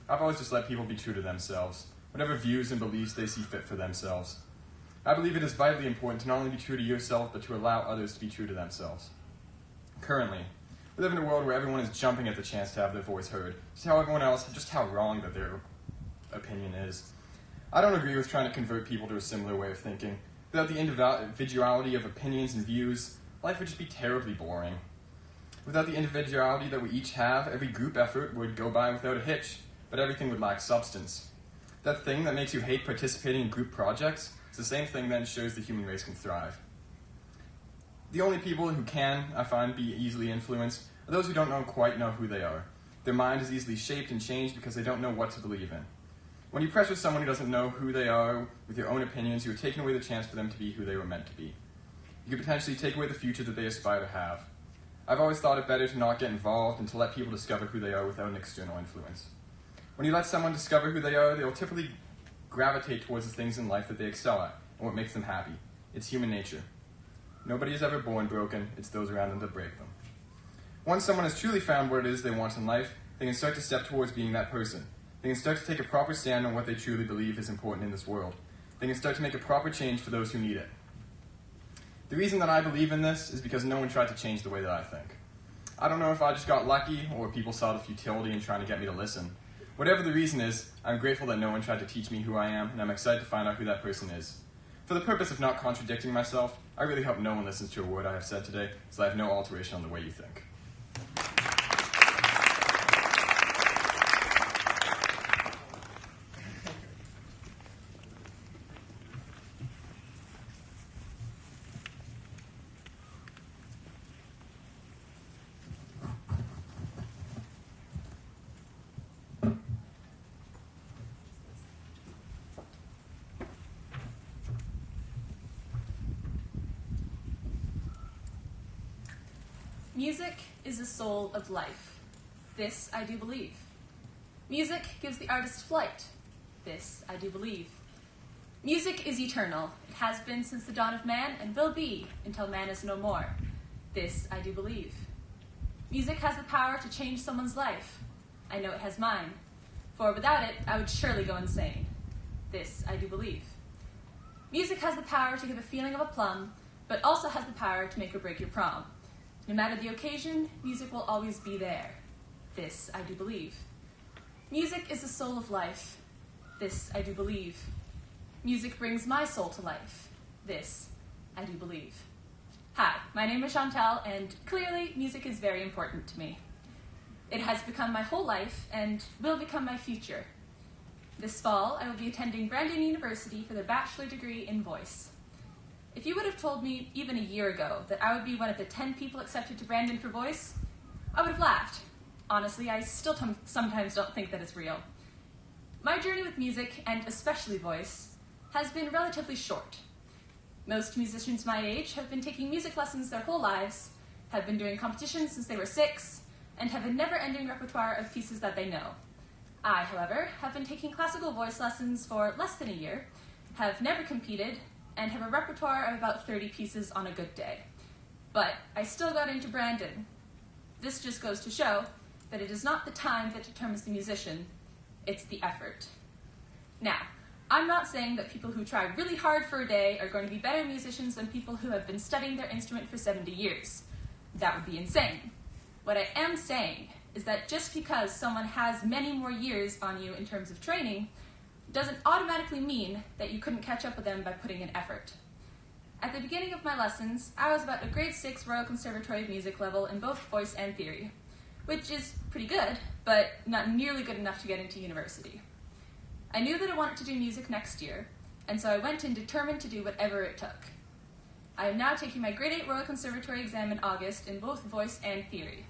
I've always just let people be true to themselves, whatever views and beliefs they see fit for themselves. I believe it is vitally important to not only be true to yourself, but to allow others to be true to themselves. Currently, we live in a world where everyone is jumping at the chance to have their voice heard, to tell everyone else just how wrong that their opinion is. I don't agree with trying to convert people to a similar way of thinking. Without the individuality of opinions and views, life would just be terribly boring. Without the individuality that we each have, every group effort would go by without a hitch, but everything would lack substance. That thing that makes you hate participating in group projects is the same thing that ensures the human race can thrive. The only people who can, I find, be easily influenced are those who don't quite know who they are. Their mind is easily shaped and changed because they don't know what to believe in. When you pressure someone who doesn't know who they are with your own opinions, you are taking away the chance for them to be who they were meant to be. You could potentially take away the future that they aspire to have. I've always thought it better to not get involved and to let people discover who they are without an external influence. When you let someone discover who they are, they will typically gravitate towards the things in life that they excel at and what makes them happy. It's human nature. Nobody is ever born broken, it's those around them that break them. Once someone has truly found what it is they want in life, they can start to step towards being that person. They can start to take a proper stand on what they truly believe is important in this world. They can start to make a proper change for those who need it. The reason that I believe in this is because no one tried to change the way that I think. I don't know if I just got lucky or people saw the futility in trying to get me to listen. Whatever the reason is, I'm grateful that no one tried to teach me who I am, and I'm excited to find out who that person is. For the purpose of not contradicting myself, I really hope no one listens to a word I have said today, so I have no alteration on the way you think. Music is the soul of life. This I do believe. Music gives the artist flight. This I do believe. Music is eternal. It has been since the dawn of man and will be until man is no more. This I do believe. Music has the power to change someone's life. I know it has mine. For without it, I would surely go insane. This I do believe. Music has the power to give a feeling of aplomb, but also has the power to make or break your prom. No matter the occasion, music will always be there. This I do believe. Music is the soul of life. This I do believe. Music brings my soul to life. This I do believe. Hi, my name is Chantal, and clearly music is very important to me. It has become my whole life and will become my future. This fall, I will be attending Brandon University for the bachelor degree in voice. If you would have told me even a year ago that I would be one of the 10 people accepted to Brandon for voice, I would have laughed. Honestly, I still sometimes don't think that it's real. My journey with music, and especially voice, has been relatively short. Most musicians my age have been taking music lessons their whole lives, have been doing competitions since they were 6, and have a never-ending repertoire of pieces that they know. I, however, have been taking classical voice lessons for less than a year, have never competed, and have a repertoire of about 30 pieces on a good day. But I still got into Brandon. This just goes to show that it is not the time that determines the musician, it's the effort. Now, I'm not saying that people who try really hard for a day are going to be better musicians than people who have been studying their instrument for 70 years. That would be insane. What I am saying is that just because someone has many more years on you in terms of training doesn't automatically mean that you couldn't catch up with them by putting in effort. At the beginning of my lessons, I was about a grade 6 Royal Conservatory of Music level in both voice and theory, which is pretty good, but not nearly good enough to get into university. I knew that I wanted to do music next year, and so I went in determined to do whatever it took. I am now taking my grade 8 Royal Conservatory exam in August in both voice and theory.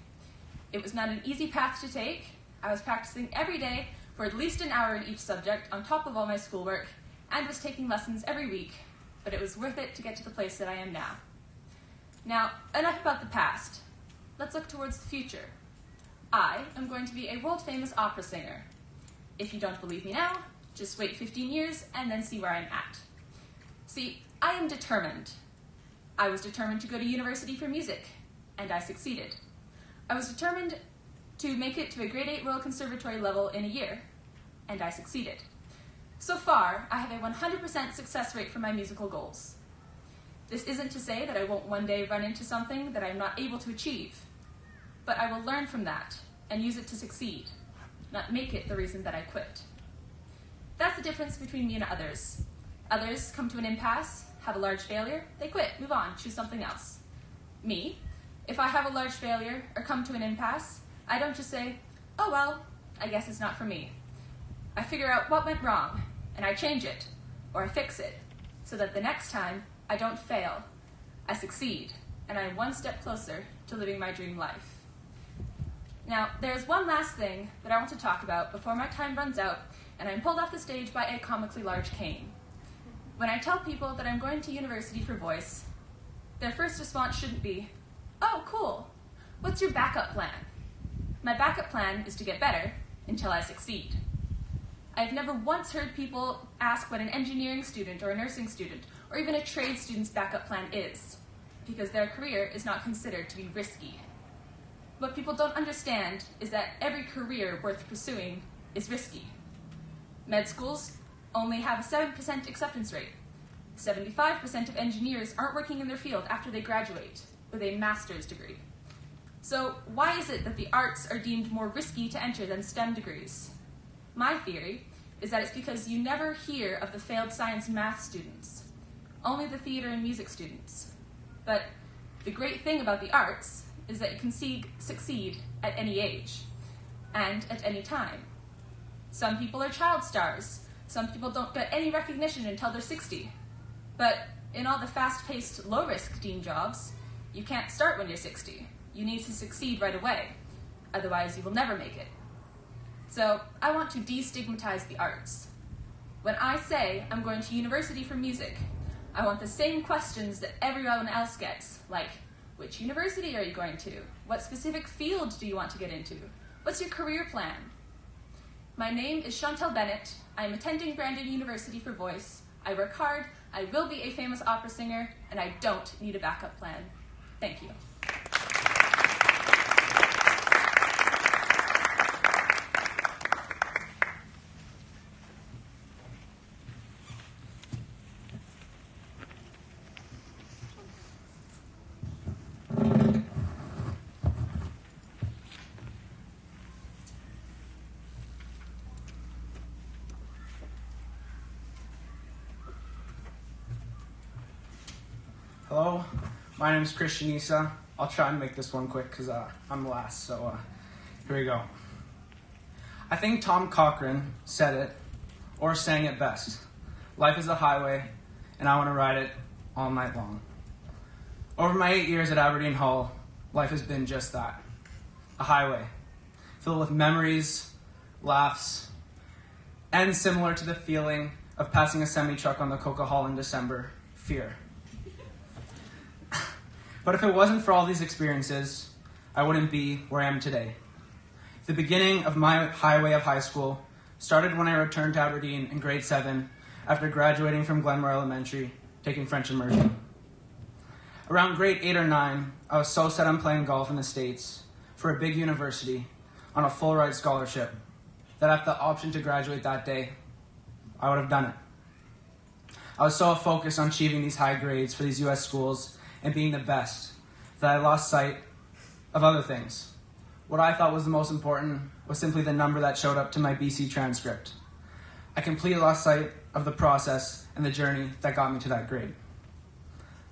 It was not an easy path to take. I was practicing every day for at least an hour in each subject on top of all my schoolwork, and was taking lessons every week, but it was worth it to get to the place that I am now. Now, enough about the past. Let's look towards the future. I am going to be a world-famous opera singer. If you don't believe me now, just wait 15 years and then see where I'm at. See, I am determined. I was determined to go to university for music, and I succeeded. I was determined to make it to a grade 8 Royal Conservatory level in a year, and I succeeded. So far, I have a 100% success rate for my musical goals. This isn't to say that I won't one day run into something that I'm not able to achieve, but I will learn from that and use it to succeed, not make it the reason that I quit. That's the difference between me and others. Others come to an impasse, have a large failure, they quit, move on, choose something else. Me, if I have a large failure or come to an impasse, I don't just say, oh well, I guess it's not for me. I figure out what went wrong, and I change it, or I fix it, so that the next time I don't fail, I succeed, and I am one step closer to living my dream life. Now, there's one last thing that I want to talk about before my time runs out and I'm pulled off the stage by a comically large cane. When I tell people that I'm going to university for voice, their first response shouldn't be, oh, cool, what's your backup plan? My backup plan is to get better until I succeed. I've never once heard people ask what an engineering student or a nursing student or even a trade student's backup plan is, because their career is not considered to be risky. What people don't understand is that every career worth pursuing is risky. Med schools only have a 7% acceptance rate. 75% of engineers aren't working in their field after they graduate with a master's degree. So why is it that the arts are deemed more risky to enter than STEM degrees? My theory is that it's because you never hear of the failed science and math students, only the theater and music students. But the great thing about the arts is that you can succeed at any age and at any time. Some people are child stars. Some people don't get any recognition until they're 60. But in all the fast-paced, low-risk dean jobs, you can't start when you're 60. You need to succeed right away. Otherwise, you will never make it. So I want to destigmatize the arts. When I say I'm going to university for music, I want the same questions that everyone else gets, like, Which university are you going to? What specific field do you want to get into? What's your career plan? My name is Chantel Bennett. I'm attending Brandon University for voice. I work hard, I will be a famous opera singer, and I don't need a backup plan. Thank you. Hello, my name is Christian Issa. I'll try and make this one quick because I'm last, so here we go. I think Tom Cochrane said it, or sang it best. Life is a highway, and I want to ride it all night long. Over my 8 years at Aberdeen Hall, life has been just that. A highway, filled with memories, laughs, and similar to the feeling of passing a semi-truck on the Coca Hall in December, fear. But if it wasn't for all these experiences, I wouldn't be where I am today. The beginning of my highway of high school started when I returned to Aberdeen in grade 7 after graduating from Glenmore Elementary, taking French immersion. Around grade 8 or 9, I was so set on playing golf in the States for a big university on a full ride scholarship that if the option to graduate that day, I would have done it. I was so focused on achieving these high grades for these US schools and being the best that I lost sight of other things. What I thought was the most important was simply the number that showed up to my BC transcript. I completely lost sight of the process and the journey that got me to that grade.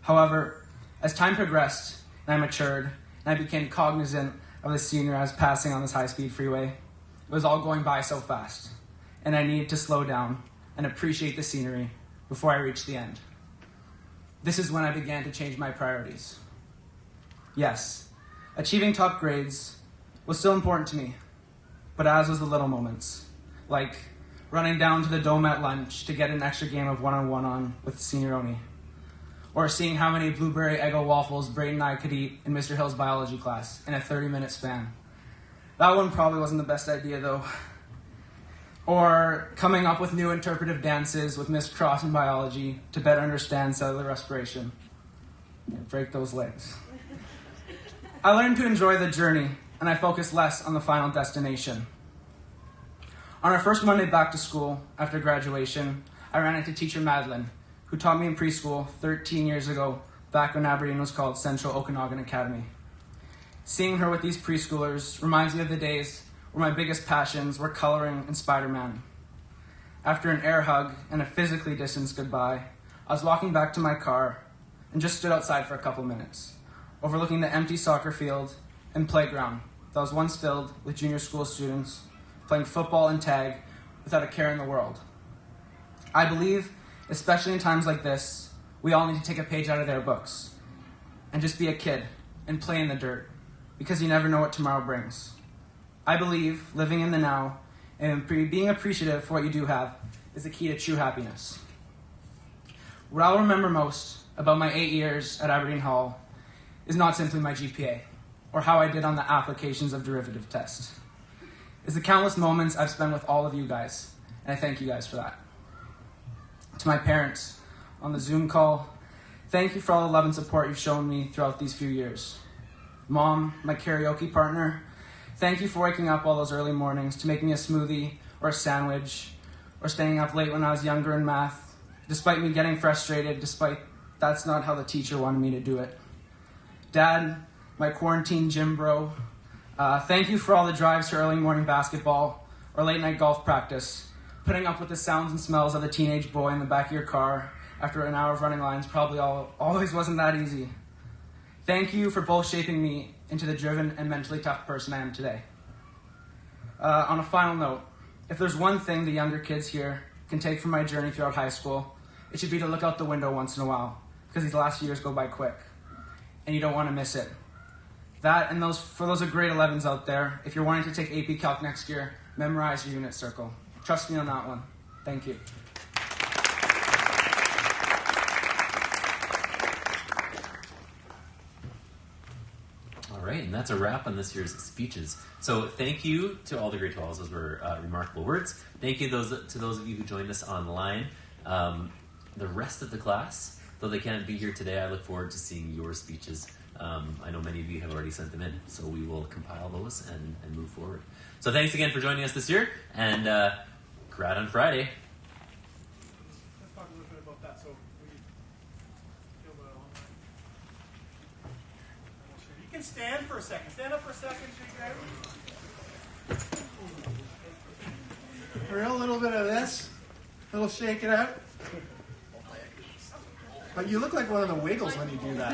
However, as time progressed and I matured and I became cognizant of the scenery I was passing on this high-speed freeway, it was all going by so fast, and I needed to slow down and appreciate the scenery before I reached the end. This is when I began to change my priorities. Yes, achieving top grades was still important to me, but as was the little moments, like running down to the Dome at lunch to get an extra game of one-on-one on with Senior Oni, or seeing how many blueberry Eggo waffles Braden and I could eat in Mr. Hill's biology class in a 30-minute span. That one probably wasn't the best idea, though. Or coming up with new interpretive dances with Miss Cross in biology to better understand cellular respiration. Break those legs. I learned to enjoy the journey, and I focused less on the final destination. On our first Monday back to school after graduation, I ran into teacher Madeline, who taught me in preschool 13 years ago, back when Aberdeen was called Central Okanagan Academy. Seeing her with these preschoolers reminds me of the days where my biggest passions were coloring and Spider-Man. After an air hug and a physically distanced goodbye, I was walking back to my car and just stood outside for a couple minutes, overlooking the empty soccer field and playground that was once filled with junior school students playing football and tag without a care in the world. I believe, especially in times like this, we all need to take a page out of their books and just be a kid and play in the dirt, because you never know what tomorrow brings. I believe living in the now and being appreciative for what you do have is the key to true happiness. What I'll remember most about my 8 years at Aberdeen Hall is not simply my GPA or how I did on the applications of derivative test. It's the countless moments I've spent with all of you guys, and I thank you guys for that. To my parents on the Zoom call, thank you for all the love and support you've shown me throughout these few years. Mom, my karaoke partner, thank you for waking up all those early mornings to make me a smoothie or a sandwich, or staying up late when I was younger in math, despite me getting frustrated, despite that's not how the teacher wanted me to do it. Dad, my quarantine gym bro, thank you for all the drives to early morning basketball or late night golf practice. Putting up with the sounds and smells of the teenage boy in the back of your car after an hour of running lines probably always wasn't that easy. Thank you for both shaping me into the driven and mentally tough person I am today. On a final note, if there's one thing the younger kids here can take from my journey throughout high school, it should be to look out the window once in a while, because these last years go by quick, and you don't want to miss it. That and for those of grade 11s out there, if you're wanting to take AP Calc next year, memorize your unit circle. Trust me on that one. Thank you. right, and that's a wrap on this year's speeches. So thank you to all the grade 12s. Those were remarkable words. Thank you to those of you who joined us online. The rest of the class, though they can't be here today, I look forward to seeing your speeches. I know many of you have already sent them in, so we will compile those and move forward. So thanks again for joining us this year, and Grad on Friday. Let's talk a little bit about that. So we feel about it online. You can stand for a second. Stand up for a second. Shake it out. A little bit of this. A little shake it out. But you look like one of the Wiggles when you do that.